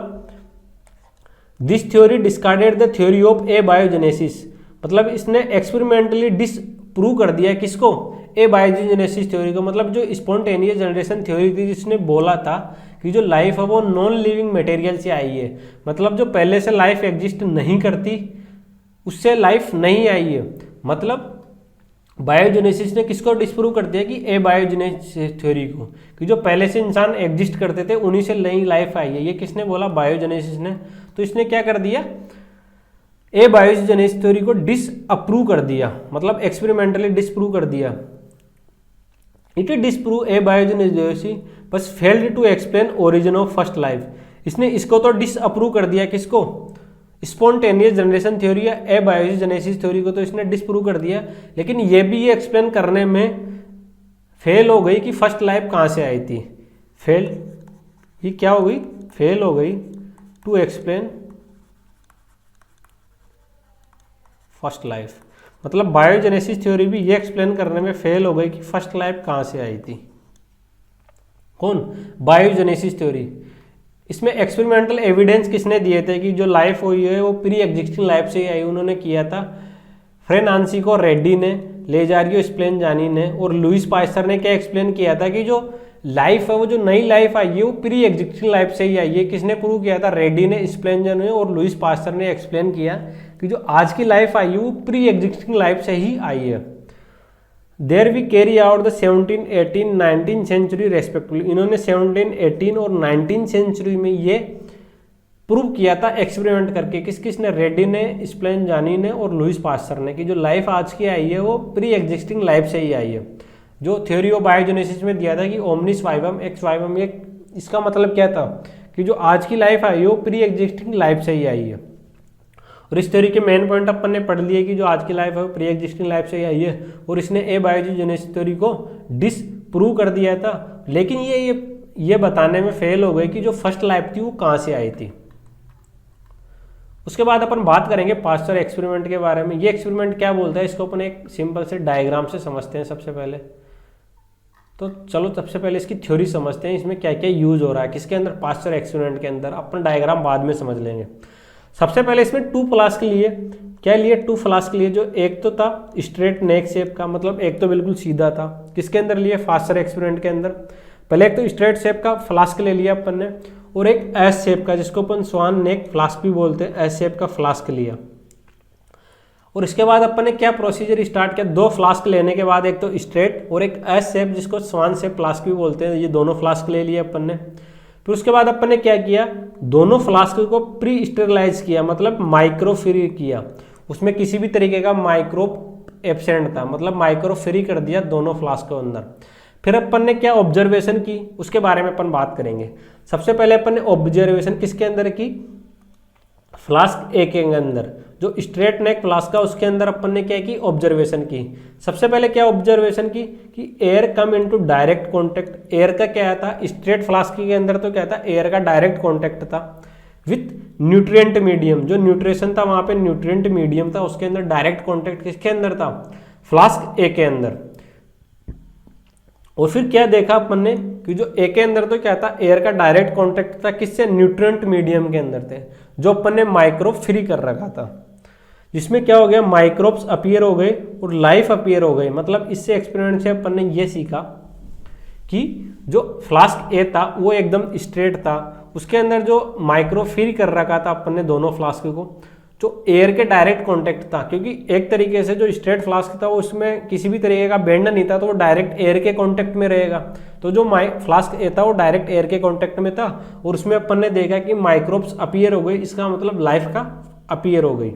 this theory discarded the theory of abiogenesis, मतलब इसने एक्सपेरिमेंटली डिसप्रूव कर दिया किसको, एबायोजेनेसिस थ्योरी को। मतलब जो स्पॉन्टेनियस जनरेशन थ्योरी थी जिसने बोला था कि जो लाइफ है वो नॉन लिविंग मटेरियल से आई है, मतलब जो पहले से लाइफ एग्जिस्ट नहीं करती उससे लाइफ नहीं आई है। मतलब बायोजेनेसिस ने किसको डिस्प्रूव कर दिया कि एबायोजेनेसिस थ्योरी को, कि जो पहले से इंसान एग्जिस्ट करते थे उन्हीं से नई लाइफ आई है। ये किसने बोला, बायोजेनेसिस ने। तो इसने क्या कर दिया, एबायोजेनेसिस थ्योरी को डिसअप्रूव कर दिया, मतलब एक्सपेरिमेंटली डिसप्रूव कर दिया। It disprove abiogenesis but failed to explain origin of first life. इसने इसको तो डिसअप्रूव कर दिया, किसको, स्पॉन्टेनियस जनरेशन थ्योरी या एबायोजेनेसिस थ्योरी को तो इसने डिसप्रूव कर दिया, लेकिन ये भी ये एक्सप्लेन करने में फेल हो गई कि फर्स्ट लाइफ कहाँ से आई थी। फेल, ये क्या हो गई, फेल हो गई टू एक्सप्लेन फर्स्ट लाइफ। मतलब बायोजेनेसिस थ्योरी भी ये एक्सप्लेन करने में फेल हो गई कि फर्स्ट लाइफ कहाँ से आई थी। कौन, बायोजेनेसिस थ्योरी। इसमें एक्सपेरिमेंटल एविडेंस किसने दिए थे कि जो लाइफ हुई है वो प्री एग्जिस्टिंग लाइफ से ही आई, उन्होंने किया था फ्रेनांसिको रेड्डी ने, लेजारियो स्प्लेनजानी ने, और लुइस पास्चर ने क्या एक्सप्लेन किया था कि जो लाइफ है वो जो नई लाइफ आई है वो प्री एग्जिस्टिंग लाइफ से ही आई है। किसने प्रूव किया था, रेड्डी ने, स्प्लेनजानी ने और लुइस पास्चर ने एक्सप्लेन किया कि जो आज की लाइफ आई है वो प्री एग्जिस्टिंग लाइफ से ही आई है। There we carry out the 17, 18, 19 century respectively. इन्होंने 17, 18 और 19 सेंचुरी में ये प्रूव किया था एक्सपेरिमेंट करके। किसने, रेड्डी ने, स्प्लेनजानी ने और लुइस पास्चर ने, कि जो लाइफ आज की आई है वो प्री एग्जिस्टिंग लाइफ से ही आई है। जो थ्योरी ऑफ बायोजेनेसिस में दिया था कि ओमनिस वाइवम एक्स वाइवम, ये इसका मतलब क्या था कि जो आज की लाइफ आई है वो प्री एग्जिस्टिंग लाइफ से ही आई है। और इस थ्योरी के मेन पॉइंट अपन ने पढ़ लिए कि जो आज की लाइफ है वो प्री एग्जिस्टिंग लाइफ से आई है, और इसने एबायोजेनेसिस थ्योरी को डिसप्रूव कर दिया था। लेकिन ये बताने में फेल हो गए कि जो फर्स्ट लाइफ थी वो कहाँ से आई थी। उसके बाद अपन बात करेंगे पास्चर एक्सपेरिमेंट के बारे में। ये एक्सपेरिमेंट क्या बोलता है, इसको अपन एक सिंपल से डायग्राम से समझते हैं सबसे पहले। तो चलो सबसे पहले इसकी थ्योरी समझते हैं, इसमें क्या क्या यूज हो रहा है, किसके अंदर, पास्चर एक्सपेरिमेंट के अंदर। अपन डायग्राम बाद में समझ लेंगे। सबसे पहले इसमें 2 फ्लास्क लिए, क्या लिए, 2 फ्लास्क लिए, जो एक तो था स्ट्रेट नेक शेप का, मतलब एक तो बिल्कुल सीधा था। किसके अंदर लिए, पास्चर एक्सपेरिमेंट के अंदर। पहले एक तो स्ट्रेट शेप का फ्लास्क ले लिया अपन ने, और एक एस शेप का, जिसको अपन स्वान नेक फ्लास्क भी बोलते हैं, एस शेप का फ्लास्क लिया। और इसके बाद अपन ने क्या प्रोसीजर स्टार्ट किया, 2 फ्लास्क लेने के बाद एक तो स्ट्रेट और एक एस शेप जिसको स्वान शेप फ्लास्क भी बोलते हैं, ये दोनों फ्लास्क ले लिए अपन ने। फिर उसके बाद अपन ने क्या किया, दोनों फ्लास्क को प्री स्टेरिलाइज किया, मतलब माइक्रो फ्री किया। उसमें किसी भी तरीके का माइक्रोब एब्सेंट था, मतलब माइक्रो फ्री कर दिया दोनों फ्लास्क के अंदर। फिर अपन ने क्या ऑब्जर्वेशन की, उसके बारे में अपन बात करेंगे। सबसे पहले अपन ने ऑब्जर्वेशन किसके अंदर की, फ्लास्क ए के अंदर, जो स्ट्रेट नेक फ्लास्क का, उसके अंदर अपन ने क्या की, ऑब्जर्वेशन की। सबसे पहले क्या ऑब्जर्वेशन की कि air come into direct contact. Air का क्या था, स्ट्रेट फ्लास्क के अंदर तो क्या था, एयर का डायरेक्ट कांटेक्ट था विथ न्यूट्रिएंट मीडियम। जो न्यूट्रिशन था वहां पे न्यूट्रिएंट मीडियम था, उसके अंदर डायरेक्ट कांटेक्ट किसके अंदर था, फ्लास्क ए के अंदर। और फिर क्या देखा अपन ने कि जो ए के अंदर तो क्या था, एयर का डायरेक्ट कांटेक्ट था, किससे, न्यूट्रिएंट मीडियम के अंदर थे, जो अपन ने माइक्रोब फ्री कर रखा था। जिसमें क्या हो गया, माइक्रोब्स अपीयर हो गए और लाइफ अपीयर हो गई। मतलब इससे एक्सपेरिमेंट से अपन ने ये सीखा कि जो फ्लास्क ए था वो एकदम स्ट्रेट था, उसके अंदर जो माइक्रो फ्री कर रखा था अपन ने दोनों फ्लास्क को, जो एयर के डायरेक्ट कांटेक्ट था, क्योंकि एक तरीके से जो स्ट्रेट फ्लास्क था उसमें किसी भी तरीके का बेंड नहीं था, तो वो डायरेक्ट एयर के कांटेक्ट में रहेगा। तो जो फ्लास्क ए था वो डायरेक्ट एयर के कांटेक्ट में था, और उसमें अपन ने देखा कि माइक्रोब्स अपीयर हो गई, इसका मतलब लाइफ का अपीयर हो गई।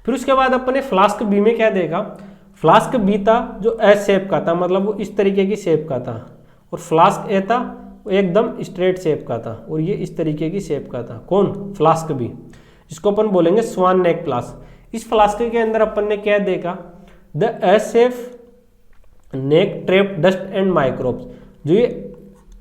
फिर उसके बाद अपन ने फ्लास्क बी में क्या देखा, फ्लास्क बी था जो एस शेप का था, मतलब वो इस तरीके की शेप का था, और फ्लास्क ए था वो एकदम स्ट्रेट शेप का था, और ये इस तरीके की शेप का था। कौन, फ्लास्क बी, इसको अपन बोलेंगे स्वान नेक फ्लास्क। इस फ्लास्क के अंदर अपन ने क्या देखा, the S shape neck trap dust and microbes. जो ये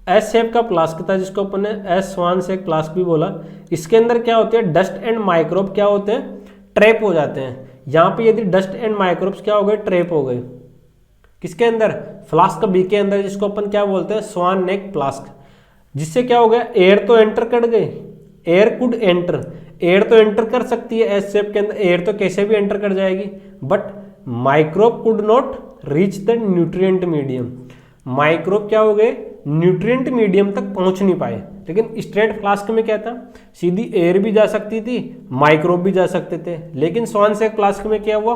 एस शेप का फ्लास्क था, जिसको अपन ने एस स्वान शेप फ्लास्क भी बोला, इसके अंदर क्या होते हैं, डस्ट एंड माइक्रोब क्या होते हैं, ट्रैप हो जाते हैं। यहाँ पे यदि डस्ट एंड माइक्रोब्स क्या हो गए, ट्रैप हो गए, किसके अंदर, फ्लास्क बी के अंदर, जिसको अपन क्या बोलते हैं, स्वान नेक फ्लास्क। जिससे क्या हो गया, एयर तो एंटर कर गई, एयर कुड एंटर, एयर तो एंटर कर सकती है एस शेप के अंदर, एयर तो कैसे भी एंटर कर जाएगी, but microbe could not reach the nutrient medium. Microbe क्या हो गए, न्यूट्रिएंट मीडियम तक पहुंच नहीं पाए। लेकिन स्ट्रेट फ्लास्क में क्या था, सीधी एयर भी जा सकती थी, माइक्रोब भी जा सकते थे। लेकिन स्वान शेप फ्लास्क में क्या हुआ,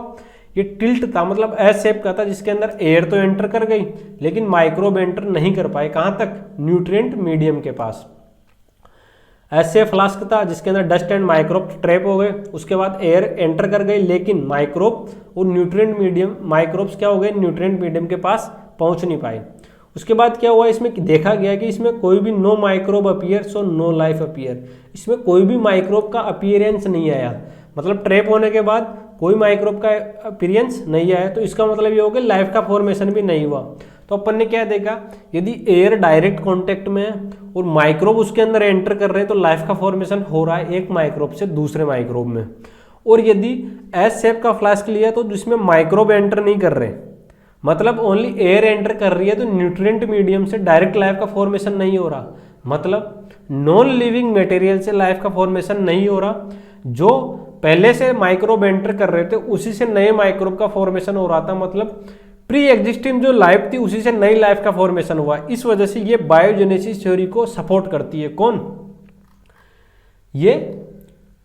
ये टिल्ट था, मतलब एस शेप का था, जिसके अंदर एयर तो एंटर कर गई लेकिन माइक्रोब एंटर नहीं कर पाए, कहां तक, न्यूट्रिएंट मीडियम के पास। एस शेप फ्लास्क था जिसके अंदर डस्ट एंड माइक्रोब ट्रैप हो गए, उसके बाद एयर एंटर कर गई, लेकिन माइक्रोब और न्यूट्रिएंट मीडियम, माइक्रोब्स क्या हो गए, न्यूट्रिएंट मीडियम के पास पहुंच नहीं पाए। उसके बाद क्या हुआ, इसमें देखा गया कि इसमें कोई भी no microbe appear, so no life appear. इसमें कोई भी माइक्रोब का अपीयरेंस नहीं आया, मतलब ट्रैप होने के बाद कोई माइक्रोब का अपीयरेंस नहीं आया, तो इसका मतलब ये हो गया लाइफ का फॉर्मेशन भी नहीं हुआ। तो अपन ने क्या देखा, यदि एयर डायरेक्ट कांटेक्ट में है और माइक्रोब उसके अंदर एंटर कर रहे हैं, तो लाइफ का फॉर्मेशन हो रहा है एक माइक्रोब से दूसरे माइक्रोब में। और यदि एस शेप का फ्लास्क लिया तो जिसमें माइक्रोब एंटर नहीं कर रहे, मतलब ओनली एयर एंटर कर रही है, तो न्यूट्रिएंट मीडियम से डायरेक्ट लाइफ का फॉर्मेशन नहीं हो रहा, मतलब नॉन लिविंग मटेरियल से लाइफ का फॉर्मेशन नहीं हो रहा। जो पहले से माइक्रोब एंटर कर रहे थे उसी से नए माइक्रोब का फॉर्मेशन हो रहा था, मतलब प्री एग्जिस्टिंग जो लाइफ थी उसी से नई लाइफ का फॉर्मेशन हुआ। इस वजह से ये बायोजेनेसिस थ्योरी को सपोर्ट करती है। कौन, ये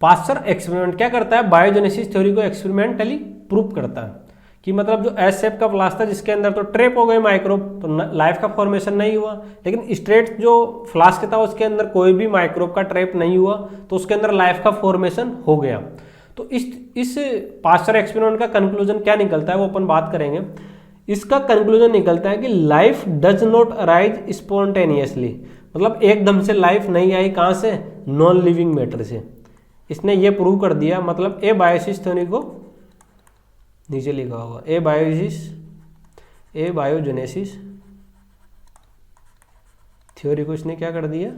पास्चर एक्सपेरिमेंट क्या करता है, बायोजेनेसिस थ्योरी को एक्सपेरिमेंटली प्रूव करता है कि मतलब जो एस शेप का फ्लास्क था जिसके अंदर तो ट्रैप हो गए माइक्रोब, तो लाइफ का फॉर्मेशन नहीं हुआ। लेकिन स्ट्रेट जो फ्लास्क था उसके अंदर कोई भी माइक्रोब का ट्रैप नहीं हुआ, तो उसके अंदर लाइफ का फॉर्मेशन हो गया। तो इस पास्चर एक्सपेरिमेंट का कंक्लूजन क्या निकलता है वो अपन बात करेंगे। इसका कंक्लूजन निकलता है कि life does not arise spontaneously, मतलब एकदम से लाइफ नहीं आई, कहाँ से, नॉन लिविंग मैटर से। इसने ये प्रूव कर दिया, मतलब ए बायोसिस थ्योरी को नीचे लिखा होगा, ए बायोजेनेसिस थ्योरी को इसने क्या कर दिया,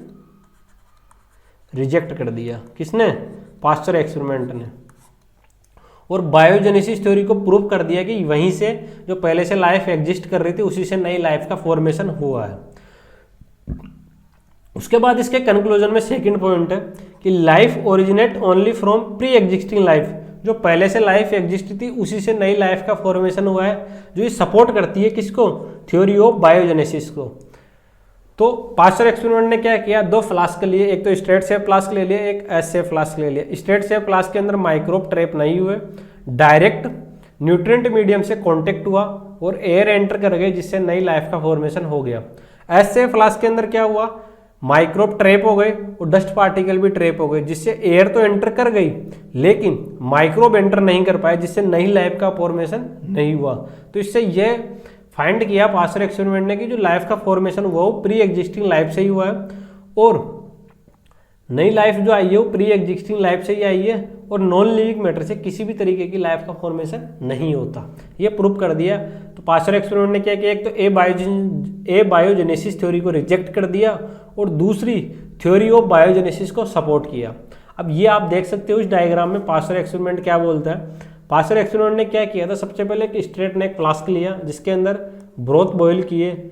रिजेक्ट कर दिया। किसने? पास्चर एक्सपेरिमेंट ने। और बायोजेनेसिस थ्योरी को प्रूव कर दिया कि वहीं से जो पहले से लाइफ एग्जिस्ट कर रही थी उसी से नई लाइफ का फॉर्मेशन हुआ है। उसके बाद इसके कंक्लूजन में सेकंड पॉइंट है कि life originate only from pre existing life, जो पहले से लाइफ एग्जिस्ट थी उसी से नई लाइफ का फॉर्मेशन हुआ है, जो ये सपोर्ट करती है किसको? थ्योरी ऑफ बायोजेनेसिस को। तो पास्चर एक्सपेरिमेंट ने क्या किया, दो फ्लास्क लिए, एक तो स्ट्रेट शेप फ्लास्क ले लिया, एक एस शेप फ्लास्क ले लिया। स्ट्रेट शेप फ्लास्क के अंदर माइक्रोब ट्रैप नहीं हुए, डायरेक्ट न्यूट्रिएंट मीडियम से कांटेक्ट हुआ और एयर एंटर कर गए, जिससे नई लाइफ का फॉर्मेशन हो गया। एस शेप फ्लास्क के अंदर क्या हुआ, माइक्रोब ट्रैप हो गए और डस्ट पार्टिकल भी ट्रैप हो गए, जिससे एयर तो एंटर कर गई लेकिन माइक्रोब एंटर नहीं कर पाए, जिससे नई लाइफ का फॉर्मेशन नहीं हुआ। तो इससे यह फाइंड किया पास्चर एक्सपेरिमेंट ने कि जो लाइफ का फॉर्मेशन हुआ वो प्री एग्जिस्टिंग लाइफ से ही हुआ है, और नई लाइफ जो आई है वो प्री एग्जिस्टिंग लाइफ से ही आई है, और नॉन लिविंग मैटर से किसी भी तरीके की लाइफ का फॉर्मेशन नहीं होता। ये प्रूव कर दिया। तो पास्चर एक्सपेरिमेंट ने क्या किया, एक तो ए बायोजेनेसिस थ्योरी को रिजेक्ट कर दिया और दूसरी थ्योरी ऑफ बायोजेनेसिस को सपोर्ट किया। अब ये आप देख सकते हो इस डायग्राम में पास्चर एक्सपेरिमेंट क्या बोलता है। पास्चर एक्सपेरिमेंट ने क्या किया था, सबसे पहले एक स्ट्रेट नेक फ्लास्क लिया जिसके अंदर ब्रोथ बॉयल किए,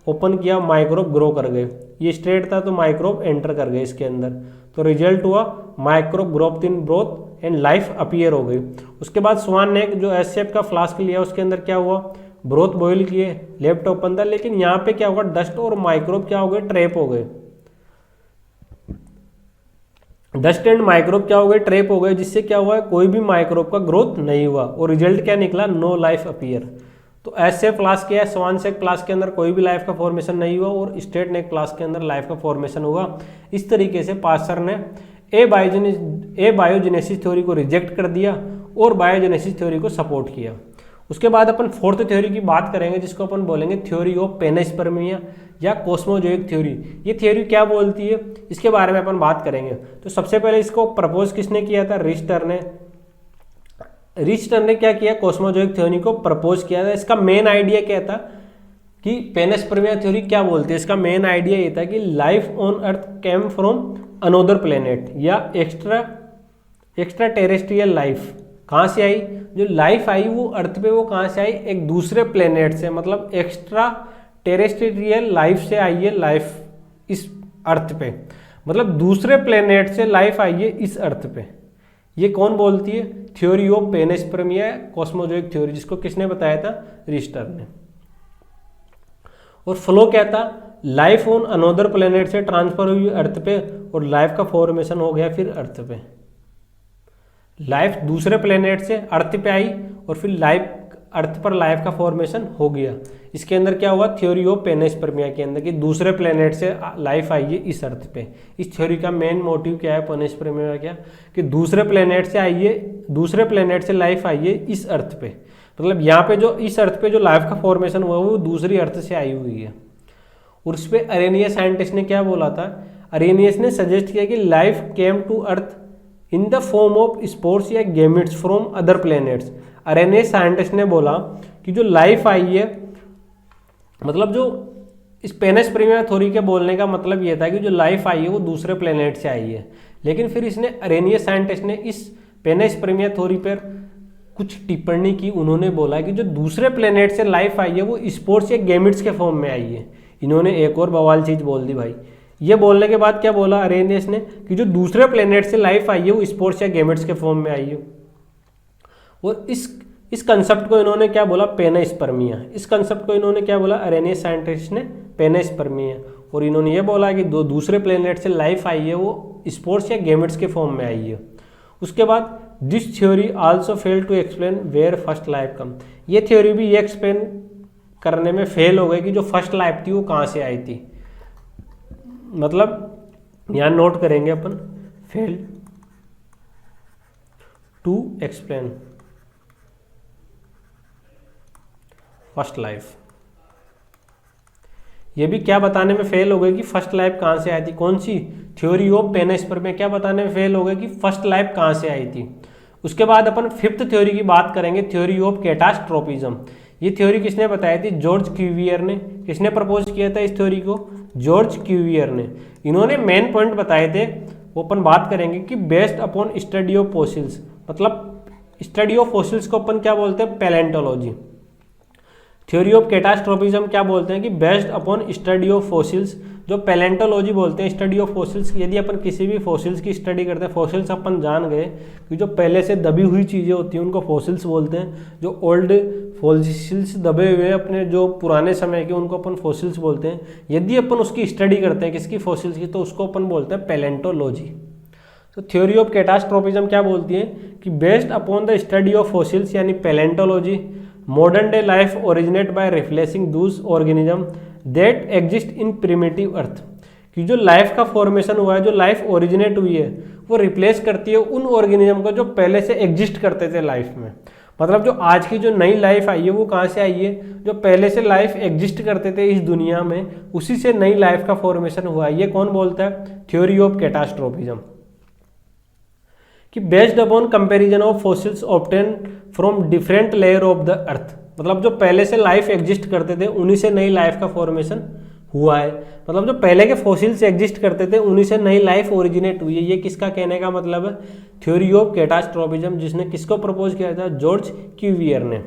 ओपन किया, माइक्रोब ग्रो कर गए। ये स्ट्रेट था तो माइक्रोब एंटर कर गए इसके अंदर, तो रिजल्ट हुआ microbe growth in broth and life appear हो गई। उसके बाद स्वान नेक जो एस शेप का फ्लास्क लिया उसके अंदर क्या हुआ, ब्रोथ बॉयल किए, लेफ्ट ओपन था, लेकिन यहाँ पे क्या होगा, डस्ट और माइक्रोब क्या हो गए, ट्रैप हो गए। डस्ट एंड माइक्रोब क्या हो गए, ट्रैप हो गए, जिससे क्या हुआ है, कोई भी माइक्रोब का ग्रोथ नहीं हुआ और रिजल्ट क्या निकला, नो लाइफ अपीयर। तो ऐसे फ्लास्क किया है, स्वान सेक फ्लास्क के अंदर कोई भी लाइफ का फॉर्मेशन नहीं हुआ और स्ट्रेट नेक फ्लास्क के अंदर लाइफ का फॉर्मेशन हुआ। इस तरीके से पास्चर ने ए बायोजेनेसिस थ्योरी को रिजेक्ट कर दिया और बायोजेनेसिस थ्योरी को सपोर्ट किया। उसके बाद अपन फोर्थ थ्योरी की बात करेंगे जिसको अपन बोलेंगे थ्योरी ऑफ पेनिस्पर्मिया या कॉस्मोजोइक थ्योरी। ये थ्योरी क्या बोलती है इसके बारे में अपन बात करेंगे। तो सबसे पहले इसको प्रपोज किसने किया था, रिचटर ने क्या किया, कॉस्मोजोइक थ्योरी को प्रपोज किया था। इसका मेन आइडिया क्या था कि पेनिस्पर्मिया थ्योरी क्या बोलती है, इसका मेन आइडिया ये था कि life on earth came from another planet या एक्स्ट्रा टेरेस्ट्रियल लाइफ। कहाँ से आई, जो लाइफ आई वो अर्थ पे, वो कहाँ से आई, एक दूसरे प्लेनेट से, मतलब एक्स्ट्रा टेरेस्ट्रियल लाइफ से आई है लाइफ इस अर्थ पे, मतलब दूसरे प्लेनेट से लाइफ आई है इस अर्थ पे। ये कौन बोलती है, थ्योरी ऑफ पेनिस्पर्मिया कॉस्मोजोइक थ्योरी, जिसको किसने बताया था, रिचटर ने। और फ्लो क्या था, लाइफ ऑन अनोदर प्लेनेट से ट्रांसफर हुई अर्थ पे और लाइफ का फॉर्मेशन हो गया फिर अर्थ पे। लाइफ दूसरे प्लेनेट से अर्थ पे आई और फिर लाइफ अर्थ पर लाइफ का फॉर्मेशन हो गया। इसके अंदर क्या हुआ, थ्योरी ऑफ पेनिस्पर्मिया के अंदर कि दूसरे प्लेनेट से लाइफ आई है इस अर्थ पे। इस थ्योरी का मेन मोटिव क्या है, पेनिस्पर्मिया क्या, कि दूसरे प्लेनेट से आई है, दूसरे प्लेनेट से लाइफ आई है इस अर्थ पे, मतलब यहाँ पे जो इस अर्थ पे जो लाइफ का फॉर्मेशन हुआ वो दूसरी अर्थ से आई हुई है। और उस पर अरेनियस साइंटिस्ट ने क्या बोला था, अरेनियस ने सजेस्ट किया कि life came to earth in the form of spores या gametes from other planets. Arrhenius scientist ने बोला कि जो लाइफ आई है, मतलब जो इस पेनिस्पर्मिया थ्योरी के बोलने का मतलब ये था कि जो लाइफ आई है वो दूसरे प्लेनेट से आई है। लेकिन फिर इसने अरेनियस साइंटिस्ट ने इस पेनिस्पर्मिया थ्योरी पर कुछ टिप्पणी की। उन्होंने बोला कि जो दूसरे प्लेनेट से लाइफ आई है वो स्पोर्स या गेमिट्स के फॉर्म में आई है। इन्होंने एक और बवाल चीज बोल दी भाई। ये बोलने के बाद क्या बोला अरेनियस ने कि जो दूसरे प्लेनेट से लाइफ आई है वो स्पोर्स या गेमेट्स के फॉर्म में आई है। और इस कंसेप्ट को इन्होंने क्या बोला, पेनिस्पर्मिया। इस कंसेप्ट को इन्होंने क्या बोला, अरेनियस साइंटिस्ट ने पेनिस्पर्मिया। और इन्होंने ये बोला कि दो दूसरे प्लेनेट से लाइफ आई है वो स्पोर्स या गेमेट्स के फॉर्म में आई है। उसके बाद this theory also fail to explain where first life come. ये थ्योरी भी ये एक्सप्लेन करने में फेल हो गई कि जो फर्स्ट लाइफ थी वो कहाँ से आई थी। मतलब यहाँ नोट करेंगे अपन, fail to explain first life. ये भी क्या बताने में फेल हो गई कि फर्स्ट लाइफ कहाँ से आई थी, कौन सी, थ्योरी ऑफ पेनिस्पर्म में क्या बताने में फेल हो गए कि फर्स्ट लाइफ कहाँ से आई थी। उसके बाद अपन फिफ्थ थ्योरी की बात करेंगे, थ्योरी ऑफ कैटास्ट्रोफिज्म। ये थ्योरी किसने बताई थी? जॉर्ज क्यूवियर ने। किसने प्रपोज किया था इस थ्योरी को? जॉर्ज क्यूवियर ने। इन्होंने मेन पॉइंट बताए थे, वो अपन बात करेंगे कि based upon study of fossils, मतलब स्टडी ऑफ फॉसिल्स को अपन क्या बोलते हैं? पैलेंटोलॉजी। थ्योरी ऑफ कैटास्ट्रोफिज्म क्या बोलते हैं कि based upon study of fossils, जो पैलेंटोलॉजी बोलते हैं स्टडी ऑफ फॉसिल्स। यदि अपन किसी भी फॉसिल्स की स्टडी करते हैं, फॉसिल्स अपन जान गए कि जो पहले से दबी हुई चीज़ें होती हैं उनको फॉसिल्स बोलते हैं। जो ओल्ड फॉसिल्स दबे हुए अपने जो पुराने समय के, उनको अपन फॉसिल्स बोलते हैं। यदि अपन उसकी स्टडी करते हैं किसकी? फॉसिल्स की, तो उसको अपन बोलते हैं पैलेंटोलॉजी। तो थ्योरी ऑफ कैटास्ट्रोफिज्म क्या बोलती है कि based upon the study of fossils यानी palaeontology, modern day life originate by replacing those organism that exist in primitive earth. कि जो लाइफ का फॉर्मेशन हुआ है, जो लाइफ ओरिजिनेट हुई है, वो रिप्लेस करती है उन ऑर्गेनिज्म को जो पहले से एग्जिस्ट करते थे लाइफ में। मतलब जो आज की जो नई लाइफ आई है वो कहाँ से आई है? जो पहले से लाइफ एग्जिस्ट करते थे इस दुनिया में, उसी से नई लाइफ का फॉर्मेशन हुआ है। ये कौन बोलता है? Theory of catastrophism. कि based upon comparison of fossils obtain from different layer of the earth, मतलब जो पहले से लाइफ एग्जिस्ट करते थे उन्हीं से नई लाइफ का फॉर्मेशन हुआ है। मतलब जो पहले के फॉसिल्स एग्जिस्ट करते थे उन्हीं से नई लाइफ ओरिजिनेट हुई है। ये किसका कहने का मतलब है? थ्योरी ऑफ कैटास्ट्रोफिज्म, जिसने किसको प्रपोज किया था? जॉर्ज क्यूवियर ने।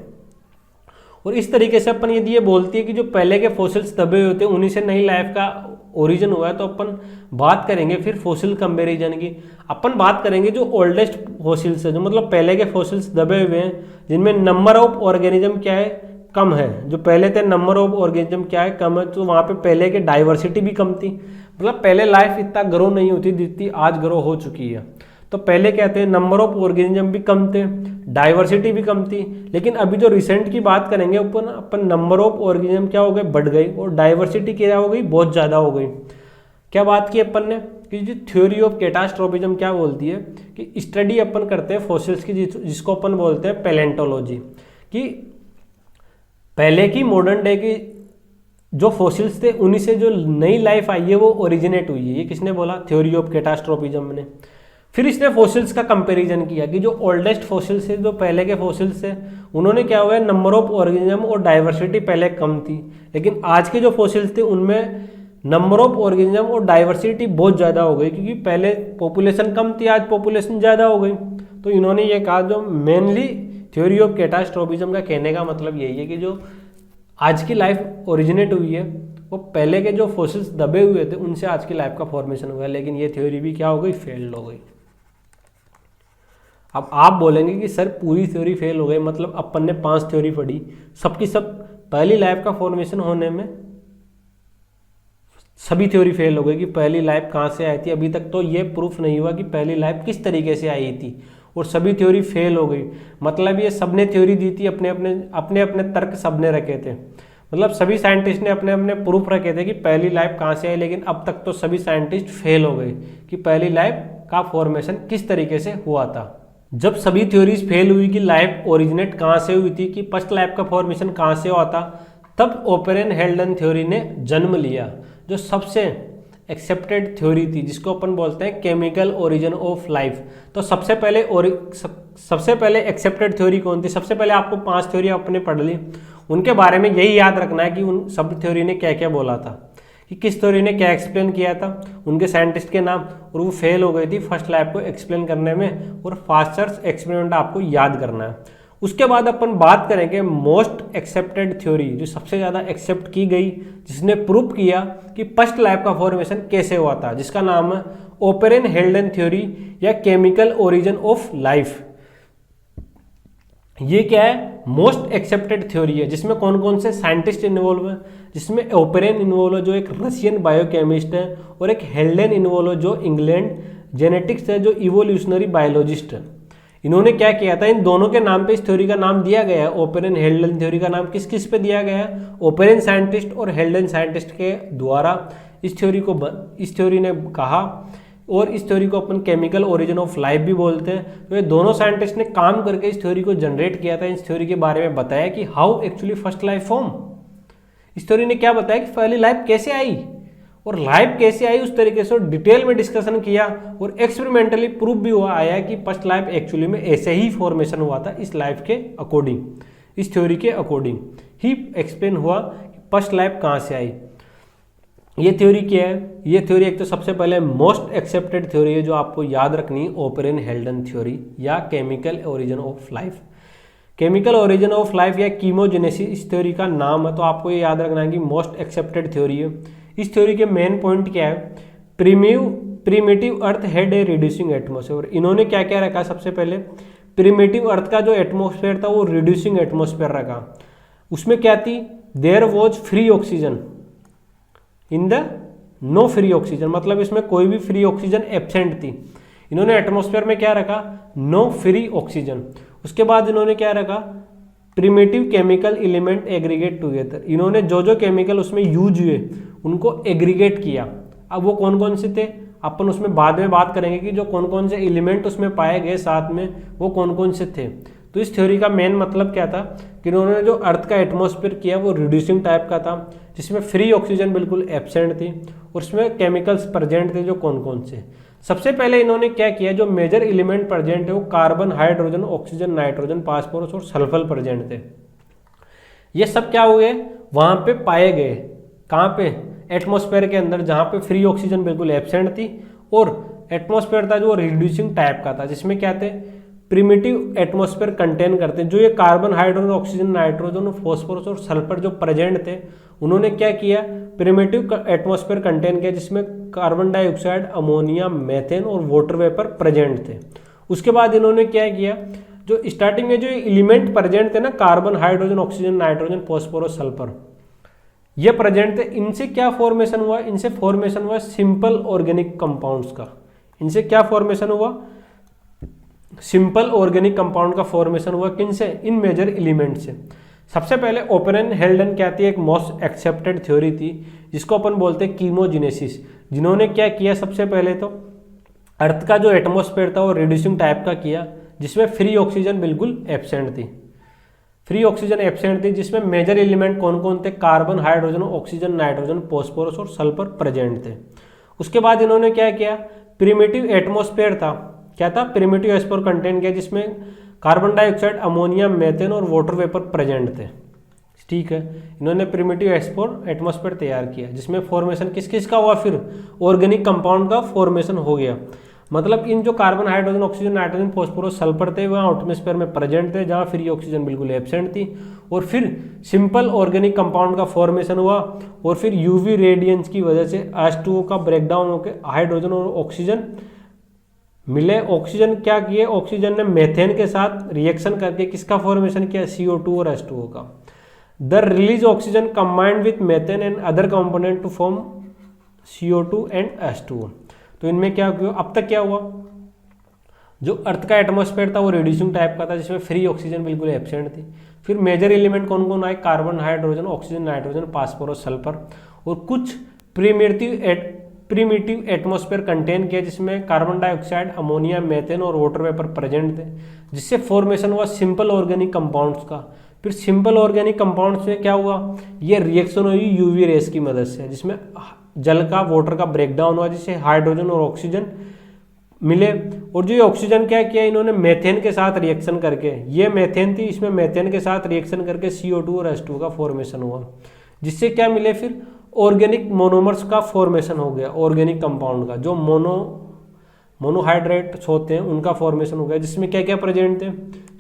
और इस तरीके से अपन यदि ये बोलती है कि जो पहले के फॉसिल्स दबे हुए थे उन्हीं से नई लाइफ का ओरिजिन हुआ है, तो अपन बात करेंगे फिर फॉसिल कंपैरिजन की। अपन बात करेंगे जो ओल्डेस्ट फॉसिल्स है, जो मतलब पहले के फॉसिल्स दबे हुए हैं, जिनमें नंबर ऑफ ऑर्गेनिज्म क्या है? कम है। जो पहले थे नंबर ऑफ ऑर्गेनिज्म क्या है? कम है। तो वहाँ पे पहले के डाइवर्सिटी भी कम थी, मतलब पहले लाइफ इतना ग्रो नहीं होती जितनी आज ग्रो हो चुकी है। तो पहले कहते हैं नंबर ऑफ ऑर्गेनिज्म भी कम थे, डाइवर्सिटी भी कम थी। लेकिन अभी जो रिसेंट की बात करेंगे अपन नंबर ऑफ ऑर्गेनिज्म क्या हो गए? बढ़ गई, और डाइवर्सिटी क्या हो गई? बहुत ज़्यादा हो गई। क्या बात की अपन ने कि जो थ्योरी ऑफ कैटास्ट्रोफिज्म क्या बोलती है कि स्टडी अपन करते हैं फॉसिल्स की, जिसको अपन बोलते हैं पैलेंटोलॉजी। कि पहले की मॉडर्न डे की जो फॉसिल्स थे उन्हीं से जो नई लाइफ आई है वो ओरिजिनेट हुई है। ये किसने बोला? थ्योरी ऑफ कैटास्ट्रोफिज्म ने। फिर इसने फॉसिल्स का कंपैरिजन किया कि जो ओल्डेस्ट फॉसिल्स है, जो पहले के फॉसिल्स है, उन्होंने क्या हुआ है? नंबर ऑफ ऑर्गेनिज्म और डाइवर्सिटी पहले कम थी, लेकिन आज के जो फॉसिल्स थे उनमें नंबर ऑफ ऑर्गेनिज्म और डाइवर्सिटी बहुत ज़्यादा हो गई, क्योंकि पहले पॉपुलेशन कम थी, आज पॉपुलेशन ज़्यादा हो गई। तो इन्होंने ये कहा, जो मेनली थ्योरी ऑफ कैटास्ट्रोफिज्म का कहने का मतलब यही है कि जो आज की लाइफ ओरिजिनेट हुई है वो पहले के जो फॉसिल्स दबे हुए थे उनसे आज की लाइफ का फॉर्मेशन हुआ है। लेकिन ये थ्योरी भी क्या हो गई? फेल्ड हो गई। अब आप बोलेंगे कि सर पूरी थ्योरी फेल हो गई, मतलब अपन ने 5 थ्योरी पढ़ी, सबकी सब पहली लाइफ का फॉर्मेशन होने में सभी थ्योरी फेल हो गई कि पहली लाइफ कहाँ से आई थी। अभी तक तो ये प्रूफ नहीं हुआ कि पहली लाइफ किस तरीके से आई थी, और सभी थ्योरी फेल हो गई। मतलब ये सबने थ्योरी दी थी, अपने अपने तर्क सबने रखे थे, मतलब सभी साइंटिस्ट ने अपने अपने प्रूफ रखे थे कि पहली लाइफ कहाँ से आई। लेकिन अब तक तो सभी साइंटिस्ट फेल हो गए कि पहली लाइफ का फॉर्मेशन किस तरीके से हुआ था। जब सभी थ्योरीज फेल हुई कि लाइफ ओरिजिनेट कहाँ से हुई थी, कि फर्स्ट लाइफ का फॉर्मेशन कहाँ से हुआ था, तब ओपेरेन हेल्डन थ्योरी ने जन्म लिया, जो सबसे एक्सेप्टेड थ्योरी थी, जिसको अपन बोलते हैं केमिकल ओरिजिन ऑफ लाइफ। तो सबसे पहले एक्सेप्टेड थ्योरी कौन थी? सबसे पहले आपको 5 थ्योरी आपने पढ़ ली, उनके बारे में यही याद रखना है कि उन सब थ्योरी ने क्या क्या बोला था, कि किस थ्योरी ने क्या एक्सप्लेन किया था, उनके साइंटिस्ट के नाम, और वो फेल हो गई थी फर्स्ट लाइफ को एक्सप्लेन करने में। और फास्टर्स एक्सपेरिमेंट आपको याद करना है। उसके बाद अपन बात करेंगे मोस्ट एक्सेप्टेड थ्योरी, जो सबसे ज़्यादा एक्सेप्ट की गई, जिसने प्रूव किया कि फर्स्ट लाइफ का फॉर्मेशन कैसे हुआ था, जिसका नाम है ओपेरेन हेल्डन थ्योरी या केमिकल ओरिजिन ऑफ लाइफ। ये क्या है? मोस्ट एक्सेप्टेड थ्योरी है, जिसमें कौन कौन से साइंटिस्ट इन्वॉल्व है? जिसमें ओपेरेन इन्वॉल्व है, जो एक रशियन बायोकेमिस्ट है, और एक हेल्डन इन्वॉल्व है, जो इंग्लैंड जेनेटिक्स है, जो इवोल्यूशनरी बायोलॉजिस्ट है। इन्होंने क्या किया था? इन दोनों के नाम पे इस थ्योरी का नाम दिया गया है। ओपेरेन हेल्डन थ्योरी का नाम किस किस पे दिया गया है? ओपेरेन साइंटिस्ट और हेल्डन साइंटिस्ट के द्वारा इस थ्योरी ने कहा। और इस थ्योरी को अपन केमिकल ओरिजिन ऑफ लाइफ भी बोलते हैं। तो ये दोनों साइंटिस्ट ने काम करके इस थ्योरी को जनरेट किया था। इस थ्योरी के बारे में बताया कि how actually first life form. इस थ्योरी ने क्या बताया कि पहली लाइफ कैसे आई, और लाइफ कैसे आई उस तरीके से डिटेल में डिस्कशन किया और एक्सपेरिमेंटली प्रूफ भी हुआ आया कि फर्स्ट लाइफ एक्चुअली में ऐसे ही फॉर्मेशन हुआ था, इस लाइफ के अकॉर्डिंग, इस थ्योरी के अकॉर्डिंग ही एक्सप्लेन हुआ फर्स्ट लाइफ कहाँ से आई। ये थ्योरी क्या है? ये थ्योरी एक तो सबसे पहले मोस्ट एक्सेप्टेड थ्योरी है जो आपको याद रखनी है, ओपेरन हेल्डन थ्योरी या chemical origin of life. Chemical origin of life या कीमोजेनेसिस इस थ्योरी का नाम है, तो आपको ये याद रखना है कि मोस्ट एक्सेप्टेड थ्योरी है। इस थ्योरी के मेन पॉइंट क्या है? Primitive earth had a reducing atmosphere. इन्होंने क्या क्या रखा? सबसे पहले प्रीमिटिव अर्थ का जो एटमॉस्फेयर था वो रिड्यूसिंग एटमॉस्फेयर रखा। उसमें क्या थी? There was free oxygen in the no free oxygen, मतलब इसमें कोई भी फ्री ऑक्सीजन एब्सेंट थी। इन्होंने एटमॉस्फेयर में क्या रखा? No free oxygen. उसके बाद इन्होंने क्या रखा? Primitive chemical element aggregate together. इन्होंने जो जो केमिकल उसमें यूज हुए उनको एग्रीगेट किया। अब वो कौन कौन से थे अपन उसमें बाद में बात करेंगे कि जो कौन कौन से एलिमेंट उसमें पाए गए साथ में वो कौन कौन से थे। तो इस थ्योरी का मेन मतलब क्या था कि इन्होंने जो अर्थ का एटमॉस्फेयर किया वो रिड्यूसिंग टाइप का था, जिसमें फ्री ऑक्सीजन बिल्कुल एब्सेंट थी और उसमें केमिकल्स प्रेजेंट थे। जो कौन कौन से? सबसे पहले इन्होंने क्या किया, जो मेजर एलिमेंट प्रेजेंट है वो carbon, hydrogen, oxygen, nitrogen, phosphorus और सल्फर प्रेजेंट थे। ये सब क्या हुए? वहां पे पाए गए। कहाँ पे? एटमॉस्फेयर के अंदर, जहाँ पे फ्री ऑक्सीजन बिल्कुल एब्सेंट थी और एटमॉस्फेयर था जो रिड्यूसिंग टाइप का था, जिसमें क्या थे? प्रिमिटिव एटमॉस्फेयर कंटेन करते हैं। जो ये कार्बन, हाइड्रोजन, ऑक्सीजन, नाइट्रोजन और फॉस्फोरस और सल्फर जो प्रेजेंट थे उन्होंने क्या किया? प्रिमिटिव एटमॉस्फेयर कंटेन किया, जिसमें कार्बन डाइऑक्साइड, अमोनिया, मेथेन और वाटर वेपर प्रेजेंट थे। उसके बाद इन्होंने क्या किया? जो स्टार्टिंग में जो एलिमेंट प्रेजेंट थे ना, carbon, hydrogen, oxygen, nitrogen, phosphorus, sulphur, ये प्रेजेंट थे। इनसे क्या फॉर्मेशन हुआ? इनसे फॉर्मेशन हुआ सिंपल ऑर्गेनिक कंपाउंड्स का। इनसे क्या फॉर्मेशन हुआ? सिंपल ऑर्गेनिक कंपाउंड का फॉर्मेशन हुआ। किनसे? इन मेजर एलिमेंट से। सबसे पहले ओपेरन हेल्डन क्या थी? एक मोस्ट एक्सेप्टेड थ्योरी थी जिसको अपन बोलते हैं कीमोजेनेसिस। जिन्होंने क्या किया? सबसे पहले तो अर्थ का जो एटमॉस्फेयर था वो रिड्यूसिंग टाइप का किया, जिसमें फ्री ऑक्सीजन बिल्कुल एब्सेंट थी। फ्री ऑक्सीजन एब्सेंट थी, जिसमें मेजर एलिमेंट कौन कौन थे? Carbon, hydrogen, oxygen, nitrogen, phosphorus और सल्फर प्रेजेंट थे। उसके बाद इन्होंने क्या किया? प्रिमिटिव एटमॉस्फेयर था। क्या था? प्रिमिटिव एटमॉस्फेयर कंटेन किया, जिसमें कार्बन डाइऑक्साइड, अमोनिया, मेथेन और वाटर वेपर प्रेजेंट थे। ठीक है, इन्होंने प्रिमिटिव एटमॉस्फेयर तैयार किया, जिसमें फॉर्मेशन किस किस का हुआ? फिर ऑर्गेनिक कंपाउंड का फॉर्मेशन हो गया। मतलब इन जो carbon, hydrogen, oxygen, nitrogen, phosphorus, sulphur थे वहाँ एटमॉस्फेयर में प्रेजेंट थे, जहाँ फ्री ऑक्सीजन बिल्कुल एब्सेंट थी। और फिर सिंपल ऑर्गेनिक कंपाउंड का फॉर्मेशन हुआ और फिर यूवी रेडियंस की वजह से H2O का ब्रेकडाउन होकर हाइड्रोजन और ऑक्सीजन मिले। ऑक्सीजन क्या किए? ऑक्सीजन ने मेथेन के साथ रिएक्शन करके किसका फॉर्मेशन किया? CO2 और H2O का। The release oxygen combined with methane and other component to form CO2 and H2O। तो इनमें क्या हुआ? अब तक क्या हुआ? जो अर्थ का एटमॉस्फेयर था वो रिड्यूसिंग टाइप का था, जिसमें फ्री ऑक्सीजन बिल्कुल एब्सेंट थी। फिर मेजर एलिमेंट कौन कौन आए? Carbon, hydrogen, oxygen, nitrogen, phosphorus, sulphur और कुछ प्रीमिटिव एटमॉस्फेयर कंटेन किया, जिसमें कार्बन डाइऑक्साइड, अमोनिया, मेथेन और वाटर वेपर प्रेजेंट थे, जिससे फॉर्मेशन हुआ सिंपल ऑर्गेनिक कंपाउंड्स का। फिर सिंपल ऑर्गेनिक कंपाउंड्स में क्या हुआ? ये रिएक्शन हुई यूवी रेस की मदद से, जिसमें जल का, वाटर का ब्रेकडाउन हुआ, जिससे हाइड्रोजन और ऑक्सीजन मिले। और जो ये ऑक्सीजन क्या किया? इन्होंने मेथेन के साथ रिएक्शन करके, ये मेथेन थी, इसमें मेथेन के साथ रिएक्शन करके CO2 और H2O का फॉर्मेशन हुआ, जिससे क्या मिले? फिर ऑर्गेनिक मोनोमर्स का फॉर्मेशन हो गया। ऑर्गेनिक कंपाउंड का जो मोनोहाइड्रेट्स होते हैं उनका फॉर्मेशन हो गया, जिसमें क्या क्या प्रेजेंट थे?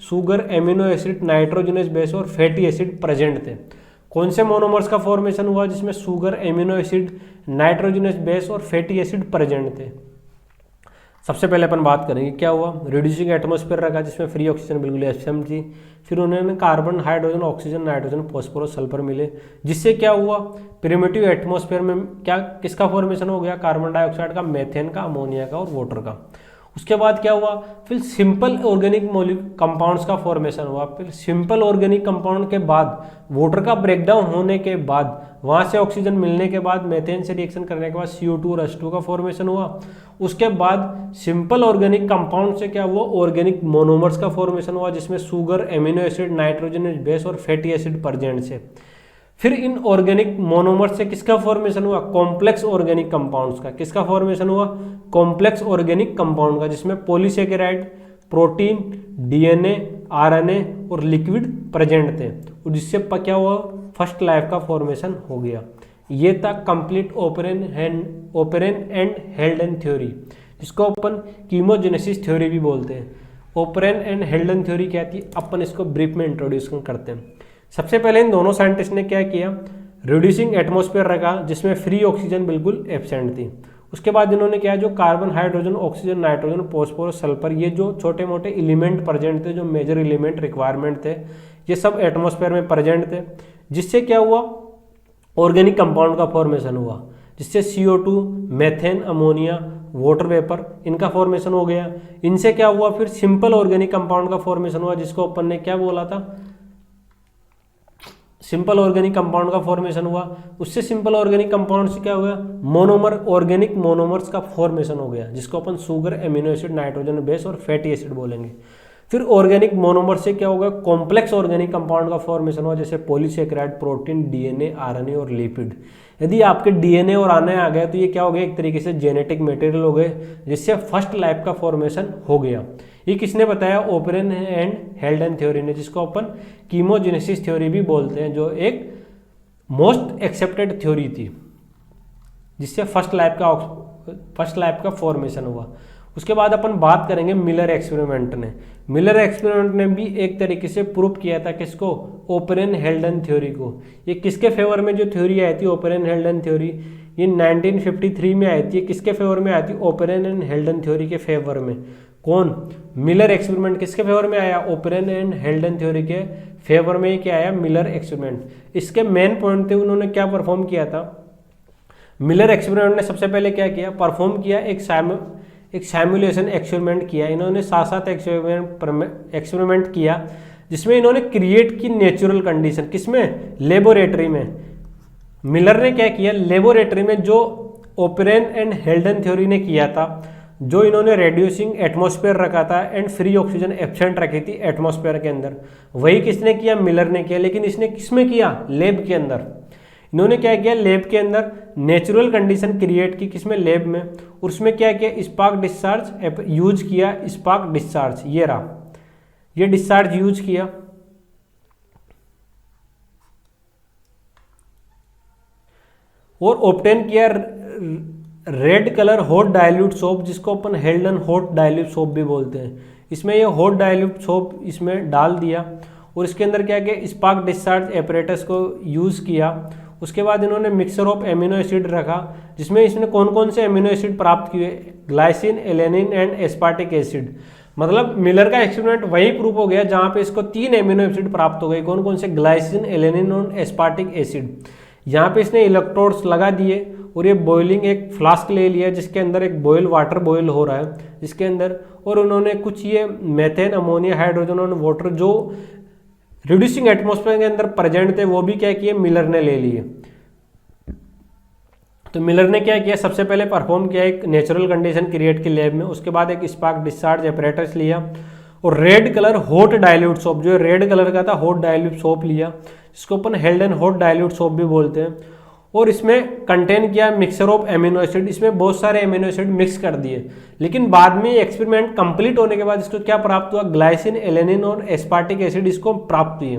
Sugar, amino acid, nitrogenous base और फैटी एसिड प्रेजेंट थे। कौन से मोनोमर्स का फॉर्मेशन हुआ? जिसमें sugar, amino acid, nitrogenous base और फैटी एसिड प्रेजेंट थे। सबसे पहले अपन बात करेंगे क्या हुआ? रिड्यूसिंग एटमॉस्फेयर रखा, जिसमें फ्री ऑक्सीजन बिल्कुल एब्सेंट थी। फिर उन्होंने carbon, hydrogen, oxygen, nitrogen, phosphorus, sulphur मिले, जिससे क्या हुआ? प्रिमिटिव एटमॉस्फेयर में क्या किसका फॉर्मेशन हो गया? कार्बन डाइऑक्साइड का, मेथेन का, अमोनिया का और वाटर का। उसके बाद क्या हुआ? फिर सिंपल ऑर्गेनिक कंपाउंड्स का फॉर्मेशन हुआ। फिर सिंपल ऑर्गेनिक कंपाउंड के बाद वाटर का ब्रेकडाउन होने के बाद, वहाँ से ऑक्सीजन मिलने के बाद, मेथेन से रिएक्शन करने के बाद CO2 और H2O का फॉर्मेशन हुआ। उसके बाद सिंपल ऑर्गेनिक कंपाउंड से क्या हुआ? ऑर्गेनिक मोनोमर्स का फॉर्मेशन हुआ, जिसमें sugar, amino acid, nitrogen base और फैटी एसिड प्रेजेंट से। फिर इन ऑर्गेनिक मोनोमर से किसका फॉर्मेशन हुआ, कॉम्प्लेक्स ऑर्गेनिक कंपाउंड्स का। किसका फॉर्मेशन हुआ, कॉम्प्लेक्स ऑर्गेनिक कंपाउंड का, जिसमें पॉलीसेकेराइड, प्रोटीन, डीएनए, आरएनए और लिक्विड प्रेजेंट थे, और जिससे क्या हुआ, फर्स्ट लाइफ का फॉर्मेशन हो गया। ये था कंप्लीट ओपेरन एंड हेल्डन थ्योरी, जिसको अपन कीमोजेनेसिस थ्योरी भी बोलते हैं। ओपेरन एंड हेल्डन थ्योरी क्या थी, अपन इसको ब्रीफ में इंट्रोड्यूस करते हैं। सबसे पहले इन दोनों साइंटिस्ट ने क्या किया, रिड्यूसिंग एटमॉस्फेयर रखा, जिसमें फ्री ऑक्सीजन बिल्कुल एब्सेंट थी। उसके बाद इन्होंने क्या, जो carbon, hydrogen, oxygen, nitrogen, phosphorus, sulphur, ये जो छोटे मोटे एलिमेंट प्रेजेंट थे, जो मेजर एलिमेंट रिक्वायरमेंट थे, ये सब एटमॉस्फेयर में प्रेजेंट थे, जिससे क्या हुआ, ऑर्गेनिक कंपाउंड का फॉर्मेशन हुआ, जिससे CO2, methane, ammonia, water vapour, इनका फॉर्मेशन हो गया। इनसे क्या हुआ, फिर सिंपल ऑर्गेनिक कंपाउंड का फॉर्मेशन हुआ, जिसको अपन ने क्या बोला था, सिंपल ऑर्गेनिक कंपाउंड का फॉर्मेशन हुआ। उससे सिंपल ऑर्गेनिक कंपाउंड से क्या हुआ, मोनोमर, ऑर्गेनिक मोनोमर्स का फॉर्मेशन हो गया, जिसको अपन sugar, amino acid, nitrogen base और फैटी एसिड बोलेंगे। फिर ऑर्गेनिक मोनोमर से क्या होगा, कॉम्प्लेक्स ऑर्गेनिक कंपाउंड का फॉर्मेशन हुआ, जैसे पॉलीसेकेराइड, प्रोटीन, डीएनए, आरएनए और लिपिड। यदि आपके डीएनए और आरएनए आ गए तो ये क्या हो गया, एक तरीके से जेनेटिक मटेरियल हो गए, जिससे फर्स्ट लाइफ का फॉर्मेशन हो गया। ये किसने बताया, ओपेरन एंड हेल्डन थ्योरी ने, जिसको अपन कीमोजेनेसिस थ्योरी भी बोलते हैं, जो एक मोस्ट एक्सेप्टेड थ्योरी थी, जिससे फर्स्ट लाइफ का फॉर्मेशन हुआ। उसके बाद अपन बात करेंगे मिलर एक्सपेरिमेंट ने। मिलर एक्सपेरिमेंट ने भी एक तरीके से प्रूव किया था किसको, ओपेरन हेल्डन थ्योरी को। ये किसके फेवर में जो थ्योरी आई थी, ओपेरन हेल्डन थ्योरी, ये 1953 में आई थी। किसके फेवर में आई थी, ओपेरन एंड हेल्डन थ्योरी के फेवर में। कौन, मिलर एक्सपेरिमेंट किसके फेवर में आया, ओपेरन एंड हेल्डन थ्योरी के फेवर में ही क्या आया, मिलर एक्सपेरिमेंट। इसके मेन पॉइंट थे, उन्होंने क्या परफॉर्म किया था, मिलर एक्सपेरिमेंट ने सबसे पहले क्या किया, परफॉर्म किया, एक सैमुलेशन एक्सपेरिमेंट किया। इन्होंने 7 एक्सपेरिमेंट किया, जिसमें इन्होंने क्रिएट की नेचुरल कंडीशन, किसमें, लेबोरेटरी में। मिलर ने क्या किया, लेबोरेटरी में जो ओपेरन एंड हेल्डन थ्योरी ने किया था, जो इन्होंने रेड्यूसिंग एटमॉस्फेयर रखा था एंड फ्री ऑक्सीजन एब्सेंट रखी थी एटमॉस्फेयर के अंदर, वही किसने किया, मिलर ने किया। लेकिन इसने किसमें किया, लैब के अंदर। इन्होंने क्या किया, लैब के अंदर नेचुरल कंडीशन क्रिएट की, किसमें, लैब में। उसमें क्या किया, स्पार्क डिस्चार्ज यूज किया, स्पार्क डिस्चार्ज, ये रहा, ये डिस्चार्ज यूज किया। और ऑब्टेन किया red colour hot dilute soap, जिसको अपन हेल्डन हॉट डाइल्यूट सोप भी बोलते हैं। इसमें ये हॉट डाइल्यूट सोप इसमें डाल दिया, और इसके अंदर क्या किया, स्पार्क डिस्चार्ज एपरेटस को यूज़ किया। उसके बाद इन्होंने मिक्सर ऑफ एमिनो एसिड रखा, जिसमें इसने कौन कौन से एमिनो एसिड प्राप्त किए, glycine, alanine and aspartic acid. मतलब मिलर का एक्सपेरिमेंट वही प्रूफ हो गया जहाँ पे इसको 3 एमिनो एसिड प्राप्त हो गए, कौन कौन से, ग्लाइसिन, एलेनिन और एस्पार्टिक एसिड। यहाँ पे इसने इलेक्ट्रोड्स लगा दिए, और ये बॉइलिंग एक फ्लास्क ले लिया, जिसके अंदर एक वाटर बॉयल हो रहा है जिसके अंदर, और उन्होंने कुछ ये मेथेन, अमोनिया, हाइड्रोजन और वाटर जो रिड्यूसिंग एटमॉस्फेयर के अंदर प्रेजेंट थे, वो भी क्या किए, मिलर ने ले लिए। तो मिलर ने क्या किया, सबसे पहले परफॉर्म किया एक नेचुरल कंडीशन क्रिएट की लैब में। उसके बाद एक स्पार्क डिस्चार्ज एपरेटस लिया, और red colour hot dilute soap, जो रेड कलर का था हॉट डाइल्यूट सोप लिया, जिसको अपन हेल्डन हॉट डाइल्यूट सोप भी बोलते हैं। और इसमें कंटेन किया मिक्सर ऑफ एमिनो एसिड, इसमें बहुत सारे एमिनो एसिड मिक्स कर दिए। लेकिन बाद में एक्सपेरिमेंट कंप्लीट होने के बाद इसको क्या प्राप्त हुआ, ग्लाइसिन, एलेनिन और एस्पार्टिक एसिड इसको प्राप्त हुए।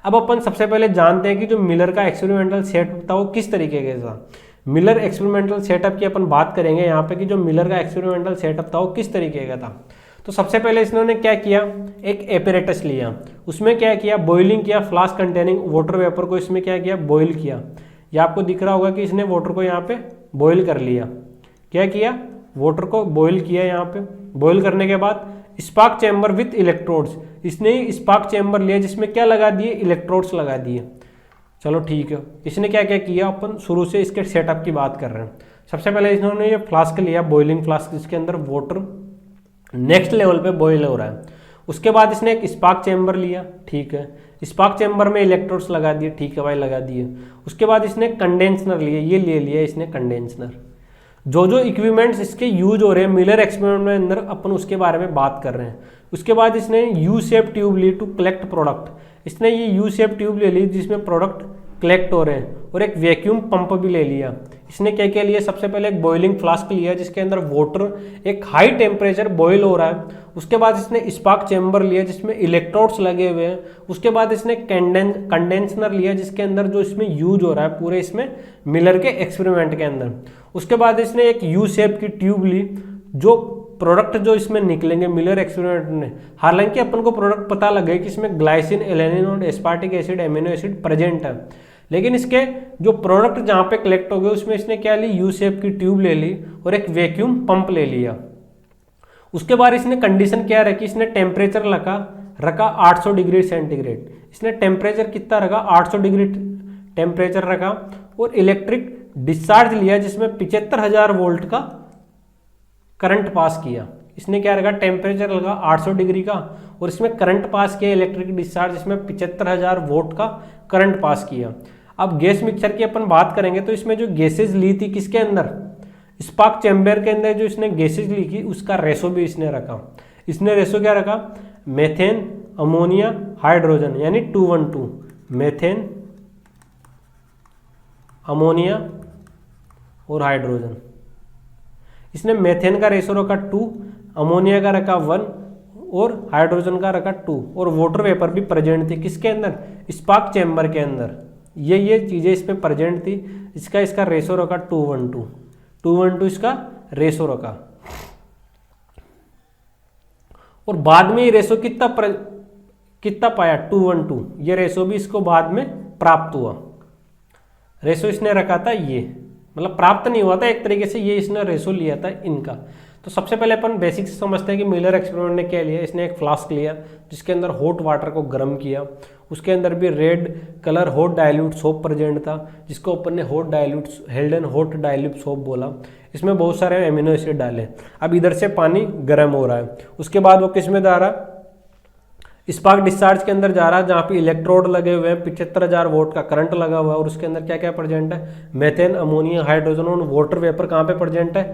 अब अपन सबसे पहले जानते हैं कि जो मिलर का एक्सपेरिमेंटल सेटअप था वो किस तरीके का था। मिलर एक्सपेरिमेंटल सेटअप की अपन बात करेंगे यहाँ पे, कि जो मिलर का एक्सपेरिमेंटल सेटअप था वो किस तरीके का था। तो सबसे पहले इन्होंने क्या किया, एक एपरेटस लिया, उसमें क्या किया, बॉइलिंग किया, फ्लास्क कंटेनिंग वाटर वेपर को इसमें क्या किया, बॉइल किया। ये आपको दिख रहा होगा कि इसने वाटर को यहाँ पे बॉईल कर लिया। क्या किया, वाटर को बॉईल किया। यहाँ पे बॉईल करने के बाद स्पार्क चैम्बर विथ इलेक्ट्रोड्स, इसने स्पार्क चैम्बर लिया, जिसमें क्या लगा दिए, इलेक्ट्रोड्स लगा दिए। चलो ठीक है, इसने क्या क्या किया, अपन शुरू से इसके सेटअप की बात कर रहे हैं। सबसे पहले इन्होंने ये फ्लास्क लिया, बॉइलिंग फ्लास्क, जिसके अंदर वाटर नेक्स्ट लेवल पे बॉईल हो रहा है। उसके बाद इसने एक स्पार्क चैम्बर लिया, ठीक है, स्पार्क चैम्बर में इलेक्ट्रोड्स लगा दिए, ठीक है भाई, लगा दिए। उसके बाद इसने कंडेंसर लिए, ये ले लिया इसने कंडेंसर। जो जो इक्विपमेंट्स इसके यूज हो रहे हैं मिलर एक्सपेरिमेंट में अंदर, अपन उसके बारे में बात कर रहे हैं। उसके बाद इसने यू शेप ट्यूब ली टू कलेक्ट प्रोडक्ट, इसने ये यू शेप ट्यूब ले ली जिसमें प्रोडक्ट कलेक्ट हो रहे हैं, और एक वैक्यूम पंप भी ले लिया। इसने क्या क्या लिया, सबसे पहले एक बॉइलिंग फ्लास्क लिया जिसके अंदर वाटर एक हाई टेम्परेचर बॉईल हो रहा है। उसके बाद इसने स्पार्क चैम्बर लिया जिसमें इलेक्ट्रोड्स लगे हुए हैं। उसके बाद इसने कंडेंसर लिया जिसके अंदर जो इसमें यूज हो रहा है पूरे इसमें मिलर के एक्सपेरिमेंट के अंदर। उसके बाद इसने एक यू शेप की ट्यूब ली, जो प्रोडक्ट जो इसमें निकलेंगे मिलर एक्सपेरिमेंट में, हालांकि अपन को प्रोडक्ट पता लगे कि इसमें ग्लाइसिन, एलेनिन और aspartic acid, amino acid present है, लेकिन इसके जो प्रोडक्ट जहाँ पे कलेक्ट हो गए उसमें इसने क्या ली, यू शेप की ट्यूब ले ली और एक वैक्यूम पंप ले लिया। उसके बाद इसने कंडीशन क्या रखी, इसने टेम्परेचर रखा 800 डिग्री सेंटीग्रेड। इसने टेम्परेचर कितना रखा, 800 डिग्री टेम्परेचर रखा, और इलेक्ट्रिक डिस्चार्ज लिया जिसमें 75,000 वोल्ट का करंट पास किया। इसने क्या रखा, टेम्परेचर लगा 800 डिग्री का और इसमें करंट पास किया इलेक्ट्रिक डिस्चार्ज, इसमें 75,000 वोल्ट का करंट पास किया। अब गैस मिक्सचर की अपन बात करेंगे तो इसमें जो गैसेज ली थी किसके अंदर, स्पार्क चैम्बर के अंदर जो इसने गैसेज ली थी उसका रेशो भी इसने रखा। इसने रेशो क्या रखा, मेथेन, अमोनिया, हाइड्रोजन, यानी 2:1:2, मेथेन, अमोनिया और हाइड्रोजन। इसने मेथेन का रेशो रखा 2, अमोनिया का रखा 1 और हाइड्रोजन का रखा 2, और वाटर वेपर भी प्रेजेंट थी किसके अंदर, स्पार्क चैम्बर के अंदर। ये चीजें इसमें प्रेजेंट थी। इसका रेशो रखा 2:1:2 इसका रेशो रखा। और बाद में ये रेशो कितना पाया, 2:1:2। ये रेशो भी इसको बाद में प्राप्त हुआ। रेशो इसने रखा था ये, मतलब प्राप्त नहीं हुआ था एक तरीके से, ये इसने रेशो लिया था इनका। तो सबसे पहले अपन बेसिक से समझते हैं कि मिलर एक्सपेरिमेंट ने क्या लिया। इसने एक फ्लास्क लिया जिसके अंदर हॉट वाटर को गर्म किया, उसके अंदर भी red colour hot dilute soap present था जिसको अपन ने हेल्डन हॉट डाइल्यूट सोप बोला। इसमें बहुत सारे एमिनो एसिड डाले। अब इधर से पानी गर्म हो रहा है, उसके बाद वो किस में जा रहा है, स्पार्क डिस्चार्ज के अंदर जा रहा है जहाँ पे इलेक्ट्रोड लगे हुए हैं, 75,000 वोल्ट का करंट लगा हुआ है, और उसके अंदर क्या क्या प्रेजेंट है, मेथेन, अमोनिया, हाइड्रोजन और वाटर वेपर कहाँ पे प्रेजेंट है,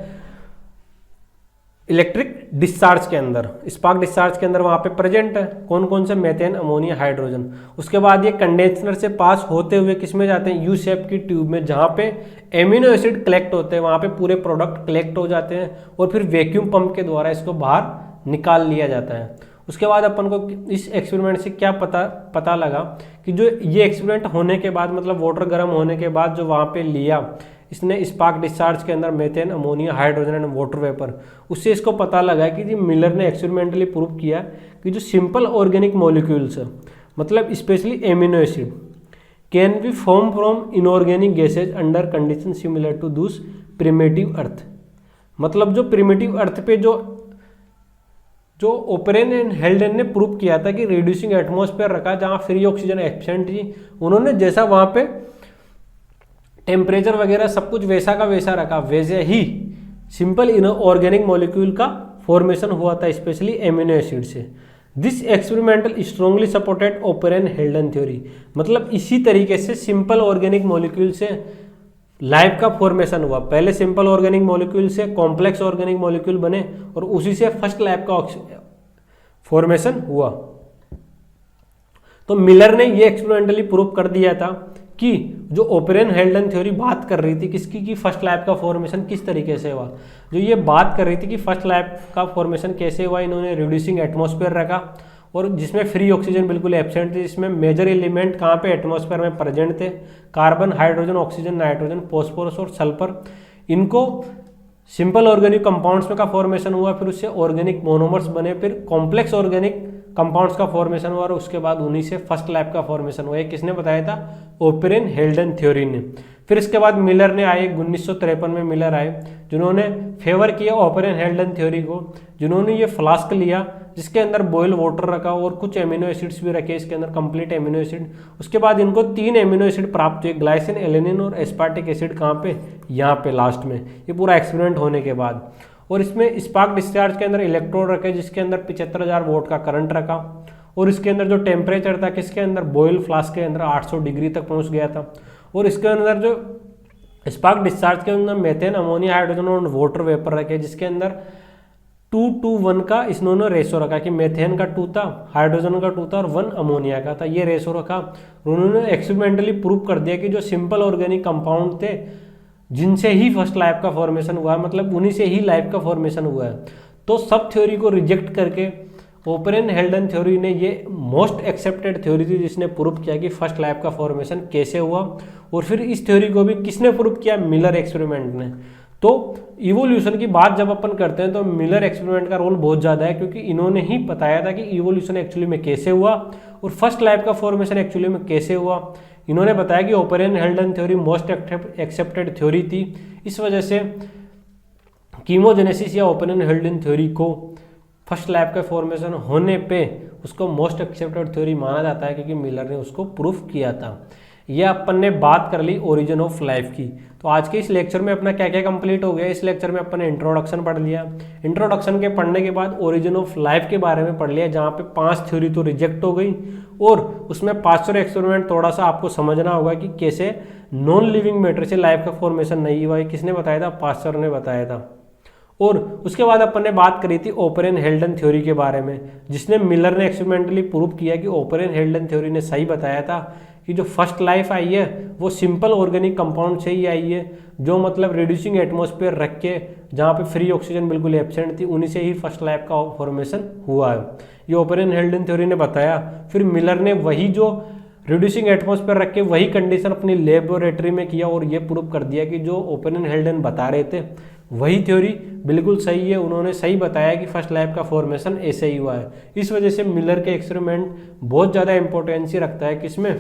इलेक्ट्रिक डिस्चार्ज के अंदर, स्पार्क डिस्चार्ज के अंदर वहाँ पे प्रेजेंट है। कौन कौन से, मेथेन, अमोनिया, हाइड्रोजन। उसके बाद ये कंडेंसर से पास होते हुए किस में जाते हैं, यू शेप की ट्यूब में, जहाँ पे एमिनो एसिड कलेक्ट होते हैं, वहाँ पे पूरे प्रोडक्ट कलेक्ट हो जाते हैं और फिर वैक्यूम पंप के द्वारा इसको बाहर निकाल लिया जाता है। उसके बाद अपन को इस एक्सपेरिमेंट से क्या पता लगा कि जो ये एक्सपेरिमेंट होने के बाद, मतलब वाटर गर्म होने के बाद जो वहाँ पे लिया इसने स्पार्क डिस्चार्ज के अंदर methane, ammonia, hydrogen and water vapour, उससे इसको पता लगा कि जी मिलर ने एक्सपेरिमेंटली प्रूव किया कि जो सिंपल ऑर्गेनिक मॉलिक्यूल्स है, मतलब specially amino acid, can be form from inorganic gases under condition similar to those primitive earth. मतलब जो प्रिमिटिव अर्थ पे जो ओपेरन एंड हेल्डन ने प्रूव किया था कि रिड्यूसिंग एटमॉस्फेयर रखा जहाँ फ्री ऑक्सीजन एब्सेंट थी, उन्होंने जैसा वहाँ पे टेम्परेचर वगैरह सब कुछ वैसा का वैसा रखा, वैसे ही सिंपल इनऑर्गेनिक मॉलिक्यूल का फॉर्मेशन हुआ था स्पेशली एमिनो एसिड से। This experimental strongly supported operon हेल्डन theory. मतलब इसी तरीके से सिंपल ऑर्गेनिक मॉलिक्यूल से लाइफ का फॉर्मेशन हुआ। पहले सिंपल ऑर्गेनिक मॉलिक्यूल से कॉम्प्लेक्स ऑर्गेनिक मॉलिक्यूल बने और उसी से फर्स्ट लाइफ का फॉर्मेशन हुआ। तो मिलर ने ये एक्सपेरिमेंटली प्रूव कर दिया था कि जो ओपेरन हेल्डन थ्योरी बात कर रही थी किसकी, कि फर्स्ट लाइफ का फॉर्मेशन किस तरीके से हुआ। जो ये बात कर रही थी कि फर्स्ट लाइफ का फॉर्मेशन कैसे हुआ, इन्होंने रिड्यूसिंग एटमॉस्फेयर रखा और जिसमें फ्री ऑक्सीजन बिल्कुल एब्सेंट थी, जिसमें मेजर एलिमेंट कहाँ पे एटमॉस्फेयर में प्रेजेंट थे, carbon, hydrogen, oxygen, nitrogen, phosphorus और सल्फर। इनको सिंपल ऑर्गेनिक कंपाउंड्स में का फॉर्मेशन हुआ, फिर उससे ऑर्गेनिक मोनोमर्स बने, फिर कॉम्प्लेक्स ऑर्गेनिक कंपाउंड्स का फॉर्मेशन हुआ और उसके बाद उन्हीं से फर्स्ट लाइफ का फॉर्मेशन हुआ। ये किसने बताया था, ओपेरन हेल्डन थ्योरी ने। फिर इसके बाद मिलर ने आए, 1953 में मिलर आए जिन्होंने फेवर किया ओपेरन हेल्डन थ्योरी को, जिन्होंने ये फ्लास्क लिया जिसके अंदर बॉयल वाटर रखा और कुछ एमिनो एसिड्स भी रखे इसके अंदर, कंप्लीट एमिनो एसिड। उसके बाद इनको 3 एमिनो एसिड प्राप्त हुए, ग्लाइसिन, एलेनिन और एस्पार्टिक एसिड। कहाँ पे, यहाँ पे लास्ट में, ये पूरा एक्सपेरिमेंट होने के बाद। और इसमें स्पार्क डिस्चार्ज के अंदर इलेक्ट्रोड रखे जिसके अंदर 75,000 वोल्ट का करंट रखा और इसके अंदर जो टेम्परेचर था किसके अंदर, बॉयल फ्लास्क के अंदर 800 डिग्री तक पहुंच गया था। और इसके अंदर जो स्पार्क डिस्चार्ज के अंदर मेथेन, अमोनिया, हाइड्रोजन और वाटर वेपर रखे जिसके अंदर 2:1 का इन्होंने रेशो रखा कि मेथेन का 2 था, हाइड्रोजन का 2 था और 1 अमोनिया का था, ये रेशो रखा। उन्होंने एक्सपेरिमेंटली प्रूव कर दिया कि जो सिंपल ऑर्गेनिक कंपाउंड थे जिनसे ही फर्स्ट लाइफ का फॉर्मेशन हुआ है, मतलब उन्हीं से ही लाइफ का फॉर्मेशन हुआ है, तो सब थ्योरी को रिजेक्ट करके ओपरेन हेल्डन थ्योरी ने, ये मोस्ट एक्सेप्टेड थ्योरी थी जिसने प्रूव किया कि फर्स्ट लाइफ का फॉर्मेशन कैसे हुआ। और फिर इस थ्योरी को भी किसने प्रूव किया? मिलर एक्सपेरिमेंट ने। तो इवोल्यूशन की बात जब अपन करते हैं तो मिलर एक्सपेरिमेंट का रोल बहुत ज़्यादा है, क्योंकि इन्होंने ही बताया था कि इवोल्यूशन एक्चुअली में कैसे हुआ और फर्स्ट लाइफ का फॉर्मेशन एक्चुअली में कैसे हुआ। इन्होंने बताया कि Oparin Haldane theory most accepted theory थी, इस वजह से कीमोजेनेसिस या ओपरेन हेल्डन थ्योरी को फर्स्ट लाइफ का फॉर्मेशन होने पे उसको मोस्ट एक्सेप्टेड थ्योरी माना जाता है, क्योंकि मिलर ने उसको प्रूफ किया था। ये अपन ने बात कर ली ओरिजिन ऑफ लाइफ की। तो आज के इस लेक्चर में अपना क्या क्या कंप्लीट हो गया? इस लेक्चर में अपन ने इंट्रोडक्शन पढ़ लिया, इंट्रोडक्शन के पढ़ने के बाद ओरिजिन ऑफ लाइफ के बारे में पढ़ लिया, जहाँ पे 5 थ्योरी तो रिजेक्ट हो गई और उसमें पास्चर एक्सपेरिमेंट थोड़ा सा आपको समझना होगा कि कैसे नॉन लिविंग मैटर से लाइफ का फॉर्मेशन नहीं हुआ है। किसने बताया था? पास्चर ने बताया था। और उसके बाद अपन ने बात करी थी ओपरेन हेल्डन थ्योरी के बारे में, जिसने मिलर ने एक्सपेरिमेंटली प्रूव किया कि ओपरेन हेल्डन थ्योरी ने सही बताया था कि जो फर्स्ट लाइफ आई है वो सिंपल ऑर्गेनिक कंपाउंड से ही आई है, जो मतलब रिड्यूसिंग एटमॉस्फेयर रख के जहाँ पे फ्री ऑक्सीजन बिल्कुल एब्सेंट थी, उन्हीं से ही फर्स्ट लाइफ का फॉर्मेशन हुआ है। ये ओपरेन हेल्डन थ्योरी ने बताया। फिर मिलर ने वही जो रिड्यूसिंग एटमॉस्फेयर रख के वही कंडीशन अपनी लेबोरेटरी में किया और ये प्रूव कर दिया कि जो ओपरेन हेल्डन बता रहे थे वही थ्योरी बिल्कुल सही है। उन्होंने सही बताया कि फर्स्ट लाइफ का फॉर्मेशन ऐसे ही हुआ है। इस वजह से मिलर के एक्सपेरिमेंट बहुत ज़्यादा इंपॉर्टेंसी रखता है किसमें?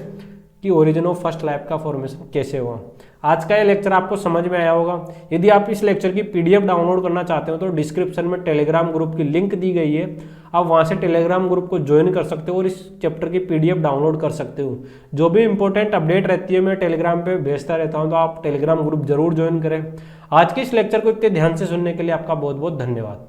कि ओरिजिन ऑफ फर्स्ट लाइफ का फॉर्मेशन कैसे हुआ। आज का ये लेक्चर आपको समझ में आया होगा। यदि आप इस लेक्चर की पीडीएफ डाउनलोड करना चाहते हो तो डिस्क्रिप्शन में टेलीग्राम ग्रुप की लिंक दी गई है, आप वहाँ से टेलीग्राम ग्रुप को ज्वाइन कर सकते हो और इस चैप्टर की पीडीएफ डाउनलोड कर सकते हो। जो भी इंपॉर्टेंट अपडेट रहती है मैं टेलीग्राम पे भेजता रहता हूँ, तो आप टेलीग्राम ग्रुप जरूर ज्वाइन करें। आज के इस लेक्चर को इतने ध्यान से सुनने के लिए आपका बहुत बहुत धन्यवाद।